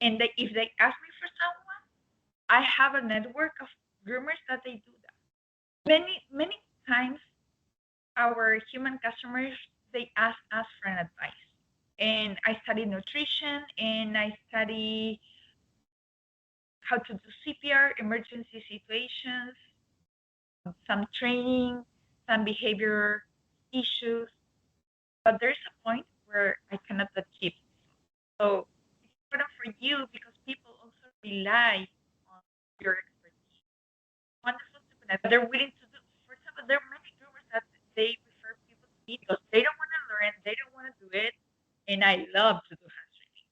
And if they ask me for someone, I have a network of groomers that they do that. Many times, our human customers they ask us for an advice. And I study nutrition, and I study how to do CPR, emergency situations, some training, some behavior issues, but there's a point where I cannot achieve. So it's important for you because people also rely on your expertise. Wonderful to connect, but they're willing to do. For example, there are many groomers that they refer people to me because they don't want to learn, they don't want to do it, and I love to do hand training.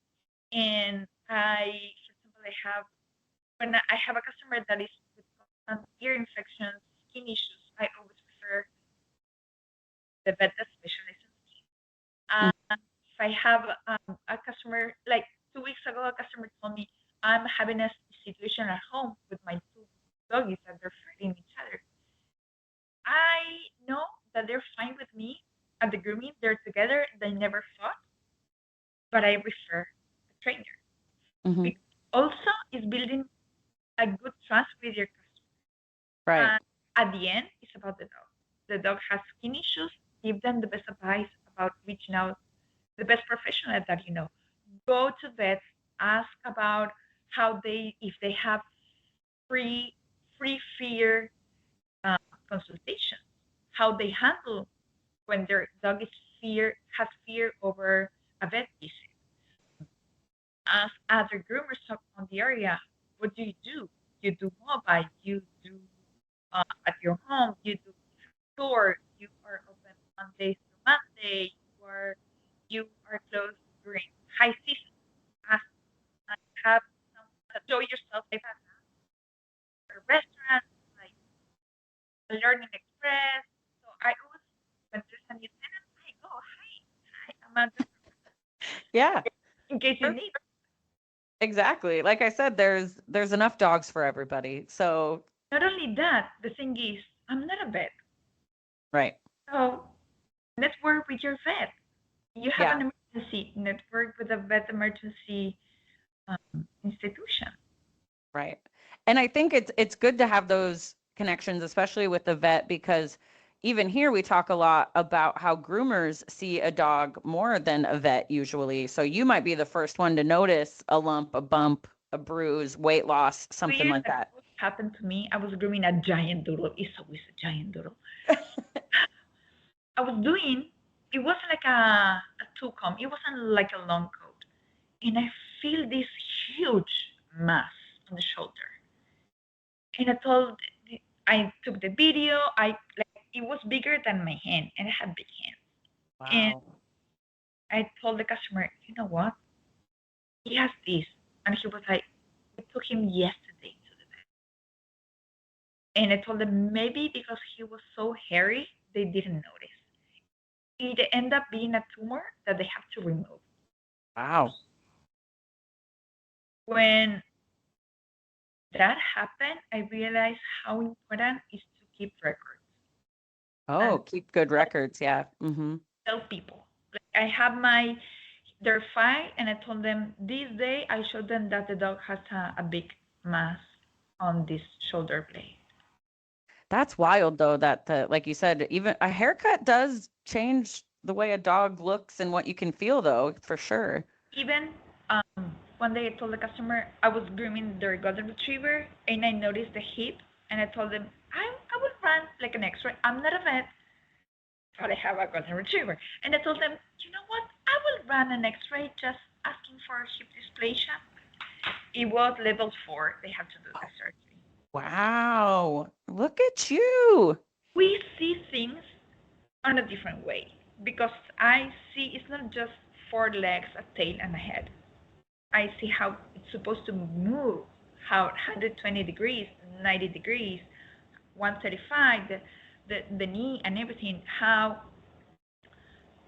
And for example, when I have a customer that is with constant ear infections, skin issues, I always refer the vet that specializes in skin. If I have a customer, like 2 weeks ago, a customer told me, I'm having a situation at home with my two doggies that they're fighting each other. I know that they're fine with me at the grooming. They're together. They never fought, but I refer a trainer. Mm-hmm. Also, is building a good trust with your customer. Right. And at the end, it's about the dog. The dog has skin issues. Give them the best advice about reaching out the best professional that you know. Go to vets, ask about if they have free fear consultations, how they handle when their dog has fear over a vet visit. Ask other groomers on the area, what do? You do mobile, you do at your home, you do store, you are open Monday through Monday, you are closed during high season. Ask and have some show yourself like a restaurant, like a Learning Express. So I always when there's a new tenant, I go, hi, I'm at the Yeah. in case you need. Exactly. Like I said, there's enough dogs for everybody. So, Not only that, the thing is, I'm not a vet. right. So network with your vet. You have Yeah. an emergency, network with a vet emergency institution. Right. And I think it's good to have those connections, especially with the vet, because even here we talk a lot about how groomers see a dog more than a vet usually. So you might be the first one to notice a lump, a bump, a bruise, weight loss, something Weird like that. what happened to me. I was grooming a giant doodle. It's always a giant doodle. I was doing, it was like a two comb. It wasn't like a long coat. And I feel this huge mass on the shoulder. And I took the video. It was bigger than my hand, and I had big hands. And Wow. I told the customer, you know what? He has this, and he was like, we took him yesterday to the vet. And I told them maybe because he was so hairy, they didn't notice. It ended up being a tumor that they have to remove. Wow. When that happened, I realized how important it is to keep records Oh, and keep good records. Yeah. Mm-hmm. tell people. Like I have their file, and I told them this day I showed them that the dog has a big mass on this shoulder blade. That's wild though, that like you said, even a haircut does change the way a dog looks and what you can feel though, for sure. Even one day I told the customer I was grooming their golden retriever, and I noticed the hip, and I told them I would run like an X-ray. I'm not a vet, but I have a golden retriever, and I told them, you know what? I will run an X-ray just asking for hip dysplasia. It was level 4. They have to do the surgery. Wow. Look at you. We see things on a different way because I see it's not just 4 legs, a tail, and a head. I see how it's supposed to move, how 120 degrees, 90 degrees, 135, the knee and everything, how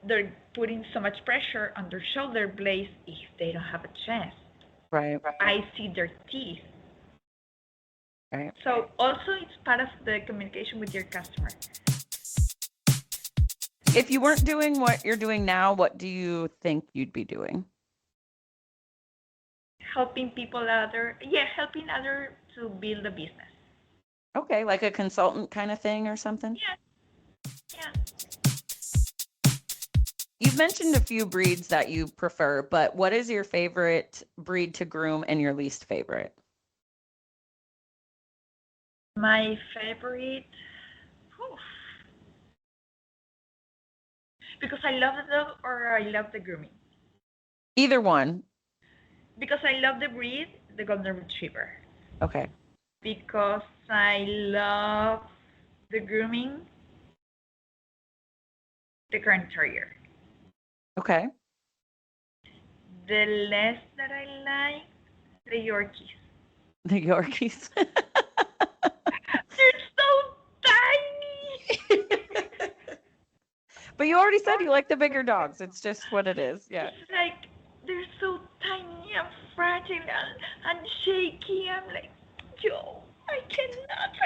they're putting so much pressure on their shoulder blades if they don't have a chest. Right. I see their teeth. Right. So also it's part of the communication with your customer. If you weren't doing what you're doing now, what do you think you'd be doing? Helping other to build a business. Okay, like a consultant kind of thing or something? Yeah. You've mentioned a few breeds that you prefer, but what is your favorite breed to groom and your least favorite? My favorite, because I love the dog or I love the grooming. Either one. Because I love the breed, the golden retriever. Okay. Because I love the grooming, the Grand Terrier. Okay. The less that I like, the Yorkies. The Yorkies. They're so tiny. But you already said you like the bigger dogs. It's just what it is. Yeah. It's like they're so tiny and fragile and shaky. I'm like, Joe, I cannot.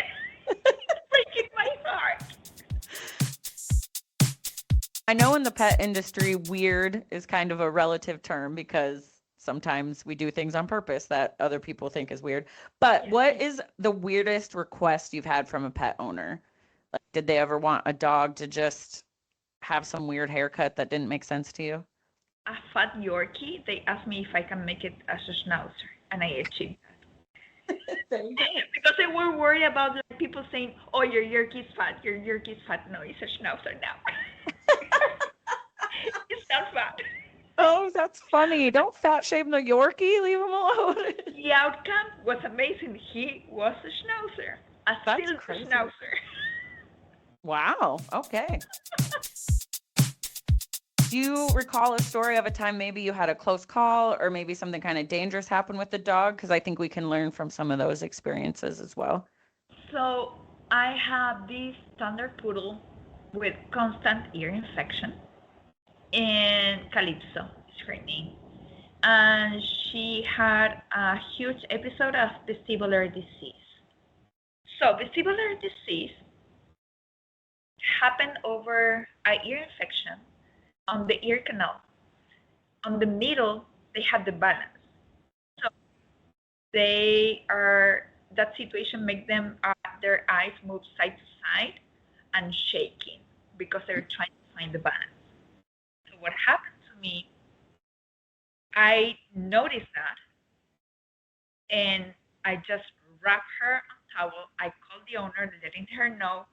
It's breaking my heart. I know in the pet industry, weird is kind of a relative term because sometimes we do things on purpose that other people think is weird. But what is the weirdest request you've had from a pet owner? Like, did they ever want a dog to just have some weird haircut that didn't make sense to you? A fat Yorkie, they asked me if I can make it as a schnauzer, and I achieved that. There you go. Because they were worried about like, people saying, oh, your Yorkie's fat, your Yorkie's fat. No, it's a schnauzer now. It's not fat. Oh, that's funny. Don't fat shame the Yorkie. Leave him alone. The outcome was amazing. He was a schnauzer. That's Still crazy. a schnauzer. Wow. Okay. Do you recall a story of a time maybe you had a close call or maybe something kind of dangerous happened with the dog? Because I think we can learn from some of those experiences as well. So I have this standard poodle with constant ear infection, and Calypso is her name. And she had a huge episode of vestibular disease. So vestibular disease happened over an ear infection on the ear canal. On the middle, they have the balance. So they are that situation make them their eyes move side to side and shaking because they're trying to find the balance. So what happened to me, I noticed that, and I just wrapped her on towel. I called the owner, letting her know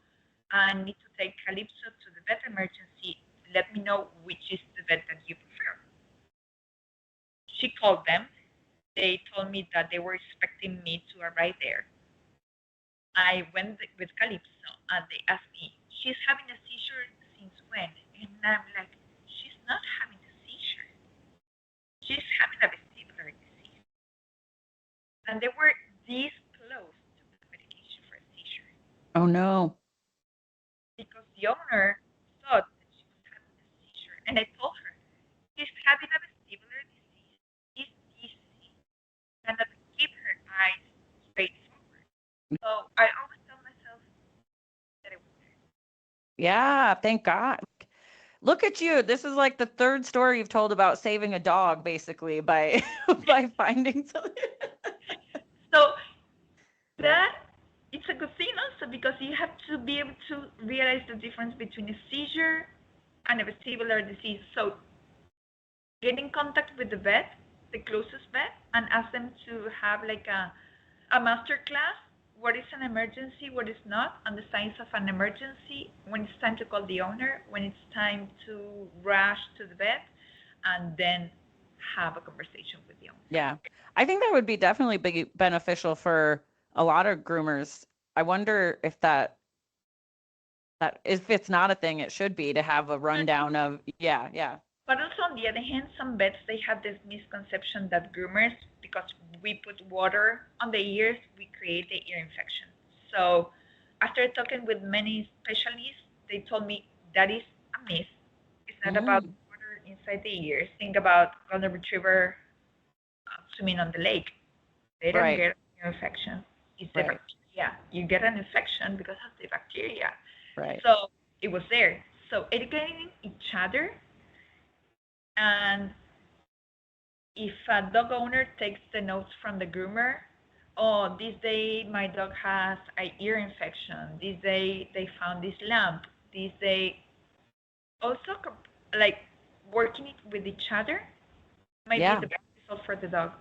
I need to take Calypso to the vet emergency. Let me know which is the vet that you prefer. She called them. They told me that they were expecting me to arrive there. I went with Calypso and they asked me, she's having a seizure since when? And I'm like, she's not having a seizure. She's having a vestibular disease. And they were this close to the medication for a seizure. Oh no. Because the owner thought that she was having a seizure. And I told her, she's having a vestibular disease. She's dizzy. Cannot keep her eyes straight forward. So I always tell myself that it was there. Yeah, thank God. Look at you. This is like the third story you've told about saving a dog, basically, by by finding something. So that it's a good thing also because you have to be able to realize the difference between a seizure and a vestibular disease. So get in contact with the vet, the closest vet, and ask them to have like a master class. What is an emergency? What is not? And the signs of an emergency. When it's time to call the owner. When it's time to rush to the vet, and then have a conversation with the owner. Yeah. I think that would be definitely beneficial for a lot of groomers. I wonder if that if it's not a thing, it should be to have a rundown of yeah. But also on the other hand, some vets they have this misconception that groomers, because we put water on the ears, we create the ear infection. So after talking with many specialists, they told me that is a myth. It's not about water inside the ears. Think about golden retriever swimming on the lake. They don't Right. get an ear infection. It's the Right. bacteria. You get an infection because of the bacteria. Right. So it was there. So educating each other, and if a dog owner takes the notes from the groomer, oh, this day my dog has an ear infection. This day they found this lump. This day, also like working it with each other might Yeah. be the best result for the dog.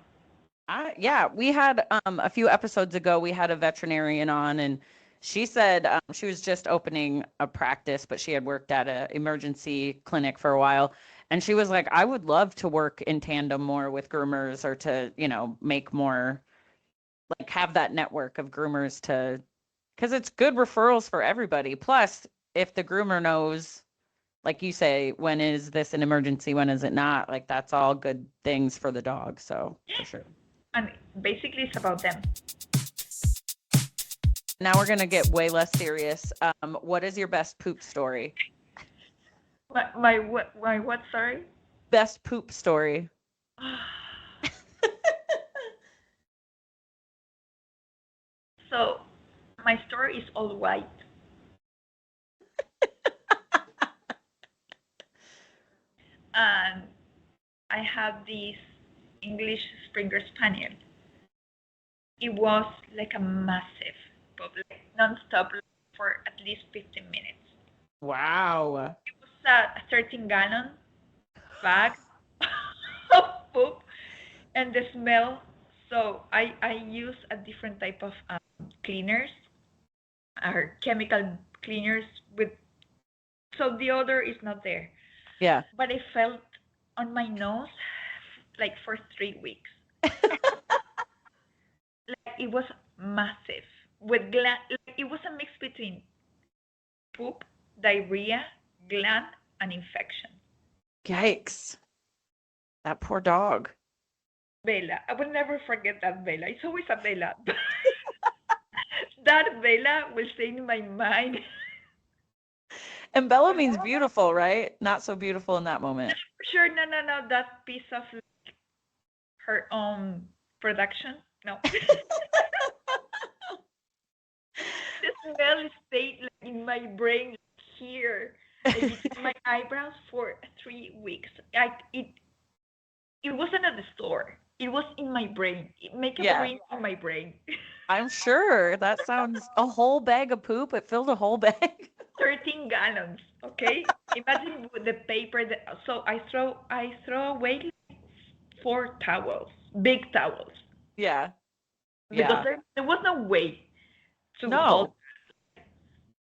Yeah, we had a few episodes ago, we had a veterinarian on, and she said she was just opening a practice, but she had worked at an emergency clinic for a while. And she was like, I would love to work in tandem more with groomers, or to, make more, like, have that network of groomers because it's good referrals for everybody. Plus, if the groomer knows, like you say, when is this an emergency, when is it not, like, that's all good things for the dog. So for sure. And basically, it's about them. Now we're going to get way less serious. What is your best poop story? My what? Sorry. Best poop story. So my story is all white. And I have this English Springer Spaniel. It was like a massive pup, like non-stop for at least 15 minutes. Wow. It was a 13-gallon bag of poop, and the smell. So I use a different type of cleaners, or chemical cleaners with. So the odor is not there. Yeah. But I felt on my nose like for 3 weeks. Like it was massive with gland. Like it was a mix between poop, diarrhea, gland, and infection. Yikes. That poor dog. Bella, I will never forget that Bella. It's always a Bella. That Bella will stay in my mind. And Bella means beautiful, right? Not so beautiful in that moment. Sure, no. That piece of like, her own production. No. The smell stayed like, in my brain here, like between my eyebrows for 3 weeks. Like it wasn't at the store. It was in my brain. Makeup Yeah, ruined in my brain. I'm sure. That sounds a whole bag of poop. It filled a whole bag. 13 gallons. Okay. Imagine with the paper. So I throw away 4 towels, big towels, Yeah. because Yeah. there was no way to hold.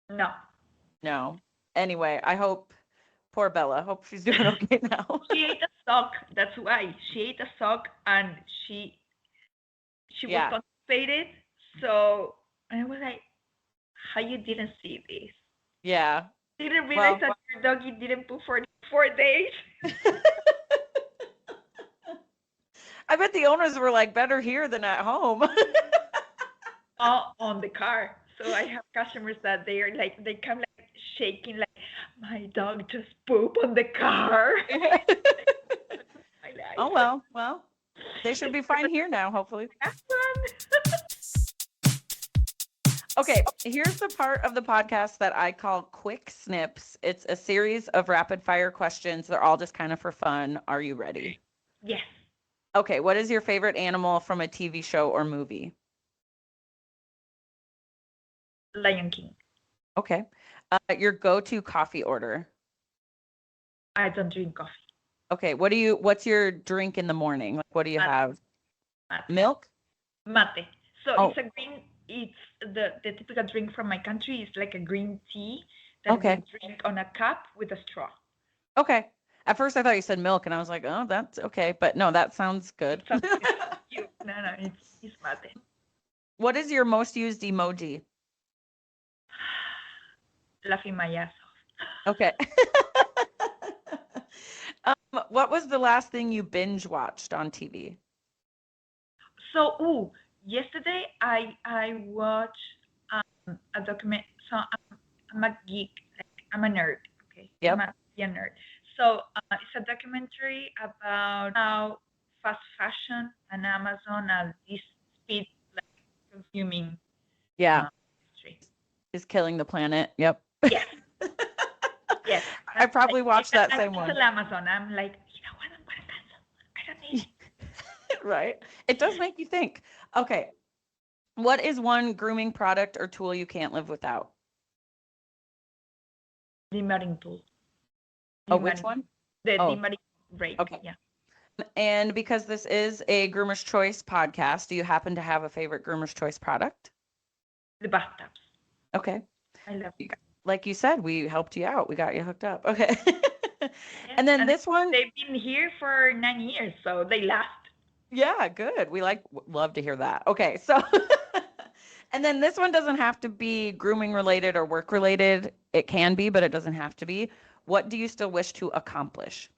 No. No. No. Anyway, I hope poor Bella. Hope she's doing okay now. She ate a sock. That's why she ate a sock, and she was Yeah. constipated. So I was like, how you didn't see this? Yeah. Didn't realize Well, that your doggy didn't poop for 4 days. I bet the owners were like better here than at home. On the car. So I have customers that they come like shaking, like my dog just pooped on the car. My Oh life. well, they should be fine here now, hopefully. That's fun. Okay, here's the part of the podcast that I call quick snips. It's a series of rapid fire questions. They're all just kind of for fun. Are you ready? Yes, Okay, what is your favorite animal from a TV show or movie? Lion King. Okay. Your go-to coffee order. I don't drink coffee. Okay, what's your drink in the morning? Like what do you Mate. have? Mate. Milk? Mate. So Oh, it's a green. It's the typical drink from my country is like a green tea that okay. we drink on a cup with a straw. Okay. At first I thought you said milk and I was like, "Oh, that's okay." But no, that sounds good. It sounds good. No, it's mate. What is your most used emoji? Laughing my ass off. Okay. What was the last thing you binge watched on TV? So, yesterday I watched a document. So I'm a geek, like I'm a nerd. Okay, I'm Yep. a nerd. So it's a documentary about how fast fashion and Amazon and this speed like consuming Yeah. industry. Is killing the planet. Yep. Yes, yes. I probably watched that I same cancel one. Amazon. I'm like, you know what? I'm gonna cancel. I don't need it. Right. It does make you think. Okay. What is one grooming product or tool you can't live without? Demarking tool. Oh, which Demarking. one? The Oh, demarking rake. okay. Yeah. And because this is a Groomer's Choice podcast, do you happen to have a favorite Groomer's Choice product? The bathtubs. Okay. I love it. Like you said, we helped you out. We got you hooked up. Okay. Yes, And then and this one, they've been here for 9 years, so they last. yeah, good. We love to hear that. Okay, so and then this one doesn't have to be grooming related or work related. It can be, but it doesn't have to be. What do you still wish to accomplish?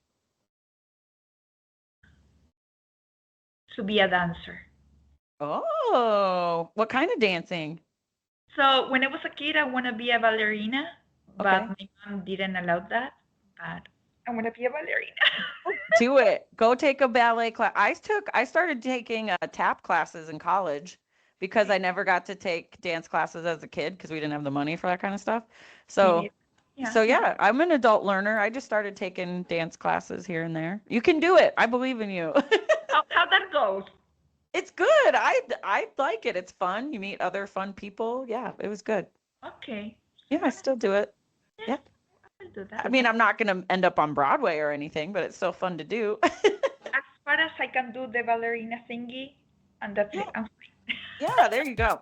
To be a dancer. Oh, what kind of dancing? So when I was a kid, I want to be a ballerina, but Okay. my mom didn't allow that. But I want to be a ballerina. Do it. Go take a ballet class. I started taking tap classes in college because I never got to take dance classes as a kid because we didn't have the money for that kind of stuff. Me So, neither. Yeah. so yeah, I'm an adult learner. I just started taking dance classes here and there. You can do it. I believe in you. How that goes? It's good. I like it. It's fun. You meet other fun people. Yeah, it was good. Okay. Yeah, I still do it. Yes, Yeah. I'll do I that. mean, I'm not going to end up on Broadway or anything, but it's still fun to do. As far as I can do the ballerina thingy, and that's it. I'm fine. Yeah, there you go.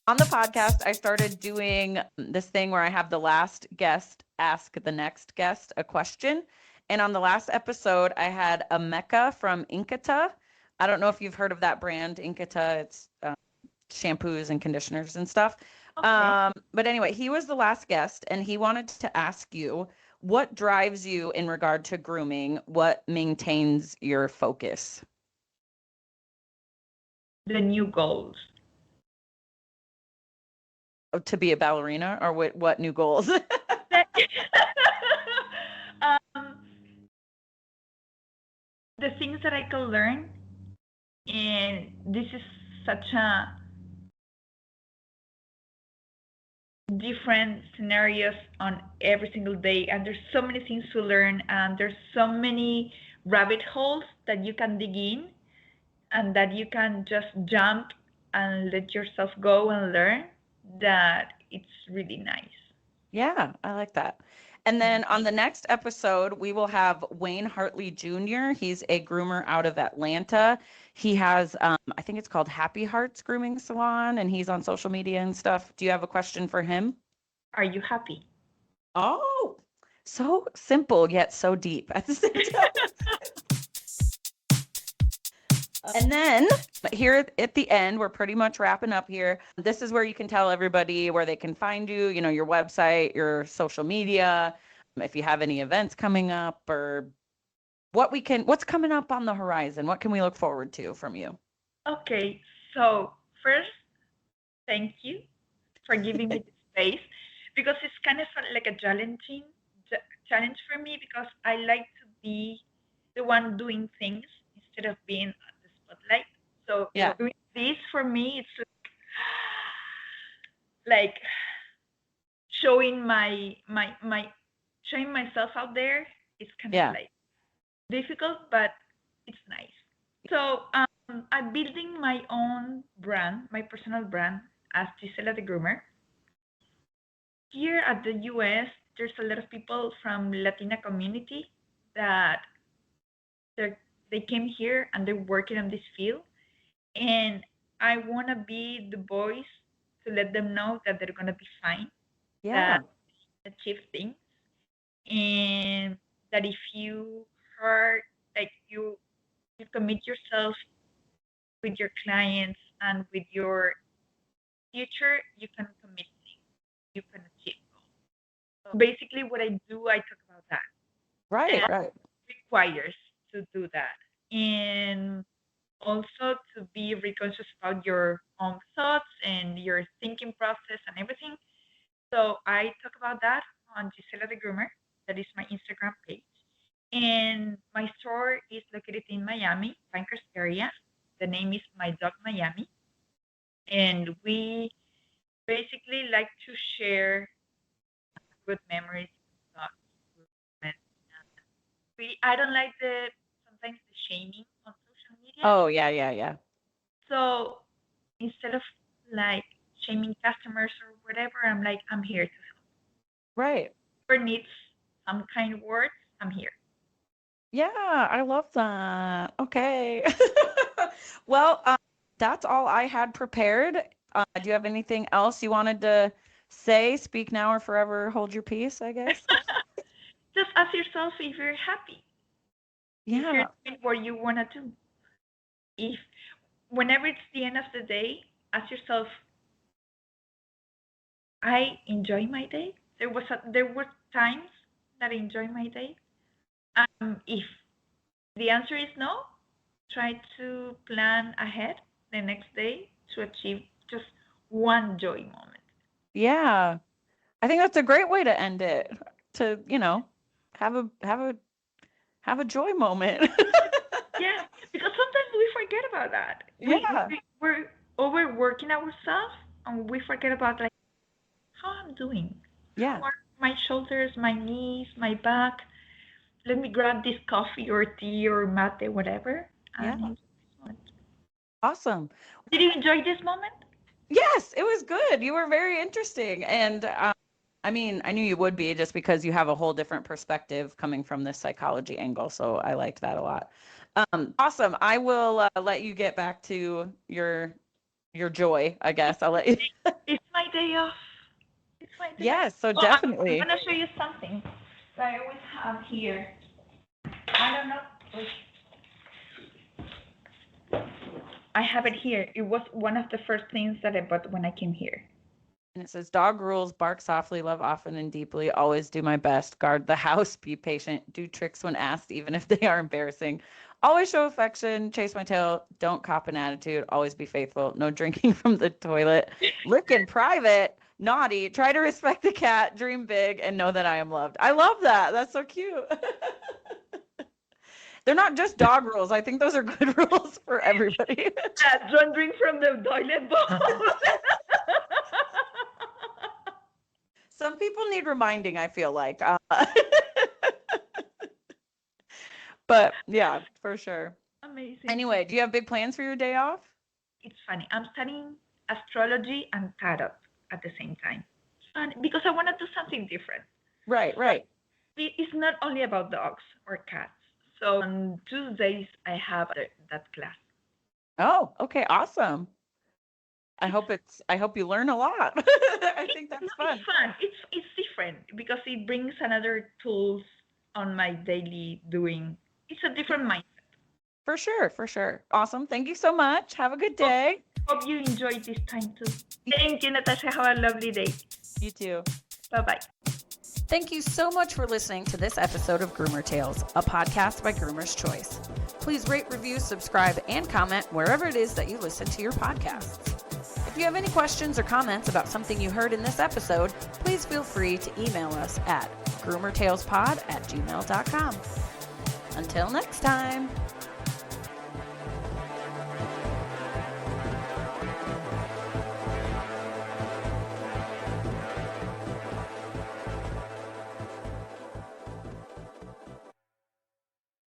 On the podcast, I started doing this thing where I have the last guest ask the next guest a question. And on the last episode, I had a Mecca from Inkata. I don't know if you've heard of that brand, Inkata. It's shampoos and conditioners and stuff. Okay. But anyway, he was the last guest, and he wanted to ask you what drives you in regard to grooming, what maintains your focus? The new goals. To be a ballerina, or what new goals? um, the things that I can learn, and this is such a different scenarios on every single day, and there's so many things to learn, and there's so many rabbit holes that you can dig in and that you can just jump and let yourself go and learn, that it's really nice. Yeah, I like that. And Yeah. then on the next episode, we will have Wayne Hartley Jr. He's a groomer out of Atlanta. He has, I think it's called Happy Hearts Grooming Salon, and he's on social media and stuff. Do you have a question for him? Are you happy? Oh, so simple yet so deep at the same time. And then here at the end, we're pretty much wrapping up here. This is where you can tell everybody where they can find you, your website, your social media, if you have any events coming up or what's coming up on the horizon. What can we look forward to from you? Okay, so first, thank you for giving me the space because it's kind of like a challenge for me because I like to be the one doing things instead of being at the spotlight. So Yeah. doing this for me, it's like showing my showing myself out there. It's kind of Yeah. like difficult, but it's nice. So I'm building my own brand, my personal brand as Gisela the Groomer. Here at the US, there's a lot of people from Latina community that they they came here and they're working on this field, and I want to be the voice to let them know that they're gonna be fine, that Yeah. achieve things, and that if you hurt, like you commit yourself with your clients and with your future, you can commit things, you can achieve goals. So basically, what I do, I talk about that, Right, and right. it requires to do that, and also to be very conscious about your own thoughts and your thinking process and everything. So I talk about that on Gisela the Groomer. That is my Instagram page. And my store is located in Miami, Pinecrest area. The name is My Dog Miami. And we basically like to share good memories with dogs. And I don't like the sometimes the shaming on social media. Oh, yeah, yeah, yeah. So instead of like shaming customers or whatever, I'm like, I'm here to help. Right. Whoever needs some kind words, I'm here. Yeah, I love that. Okay. Well, that's all I had prepared. Do you have anything else you wanted to say? Speak now or forever hold your peace, I guess. Just ask yourself if you're happy, if you're Yeah. doing what you want to do. If whenever it's the end of the day, ask yourself, I enjoy my day. There were times that I enjoy my day. If the answer is no, try to plan ahead the next day to achieve just one joy moment. Yeah. I think that's a great way to end it. To, have a joy moment. Yeah, because sometimes we forget about that. Yeah. We're overworking ourselves and we forget about like how I'm doing. How Yeah. are my shoulders, my knees, my back? Let me grab this coffee or tea or mate, whatever, and Yeah. enjoy this moment. Awesome. Did you enjoy this moment? Yes, it was good. You were very interesting. And I mean, I knew you would be just because you have a whole different perspective coming from this psychology angle. So I liked that a lot. Awesome. I will let you get back to your joy, I guess. I'll let you. It's my day off. It's my day off. Yes, so Oh, I'm definitely. gonna show you something that I always have here. I don't know. I have it here. It was one of the first things that I bought when I came here. And it says, dog rules, bark softly, love often and deeply, always do my best, guard the house, be patient, do tricks when asked, even if they are embarrassing, always show affection, chase my tail, don't cop an attitude, always be faithful, no drinking from the toilet, lick in private, naughty, try to respect the cat, dream big, and know that I am loved. I love that. That's so cute. They're not just dog rules. I think those are good rules for everybody. Yeah, don't drink from the toilet bowl. Some people need reminding, I feel like. But yeah, for sure. Amazing. Anyway, do you have big plans for your day off? It's funny. I'm studying astrology and tarot at the same time. Fun because I want to do something different. Right, right. It's not only about dogs or cats. So on Tuesdays I have that class. Oh, okay, awesome. I hope you learn a lot. I think that's fun. It's fun. It's different because it brings another tools on my daily doing. It's a different mindset. For sure, for sure. Awesome. Thank you so much. Have a good day. Hope you enjoyed this time too. Thank you, Natasha. Have a lovely day. You too. Bye-bye. Thank you so much for listening to this episode of Groomer Tales, a podcast by Groomer's Choice. Please rate, review, subscribe, and comment wherever it is that you listen to your podcasts. If you have any questions or comments about something you heard in this episode, please feel free to email us at groomertalespod@gmail.com. Until next time.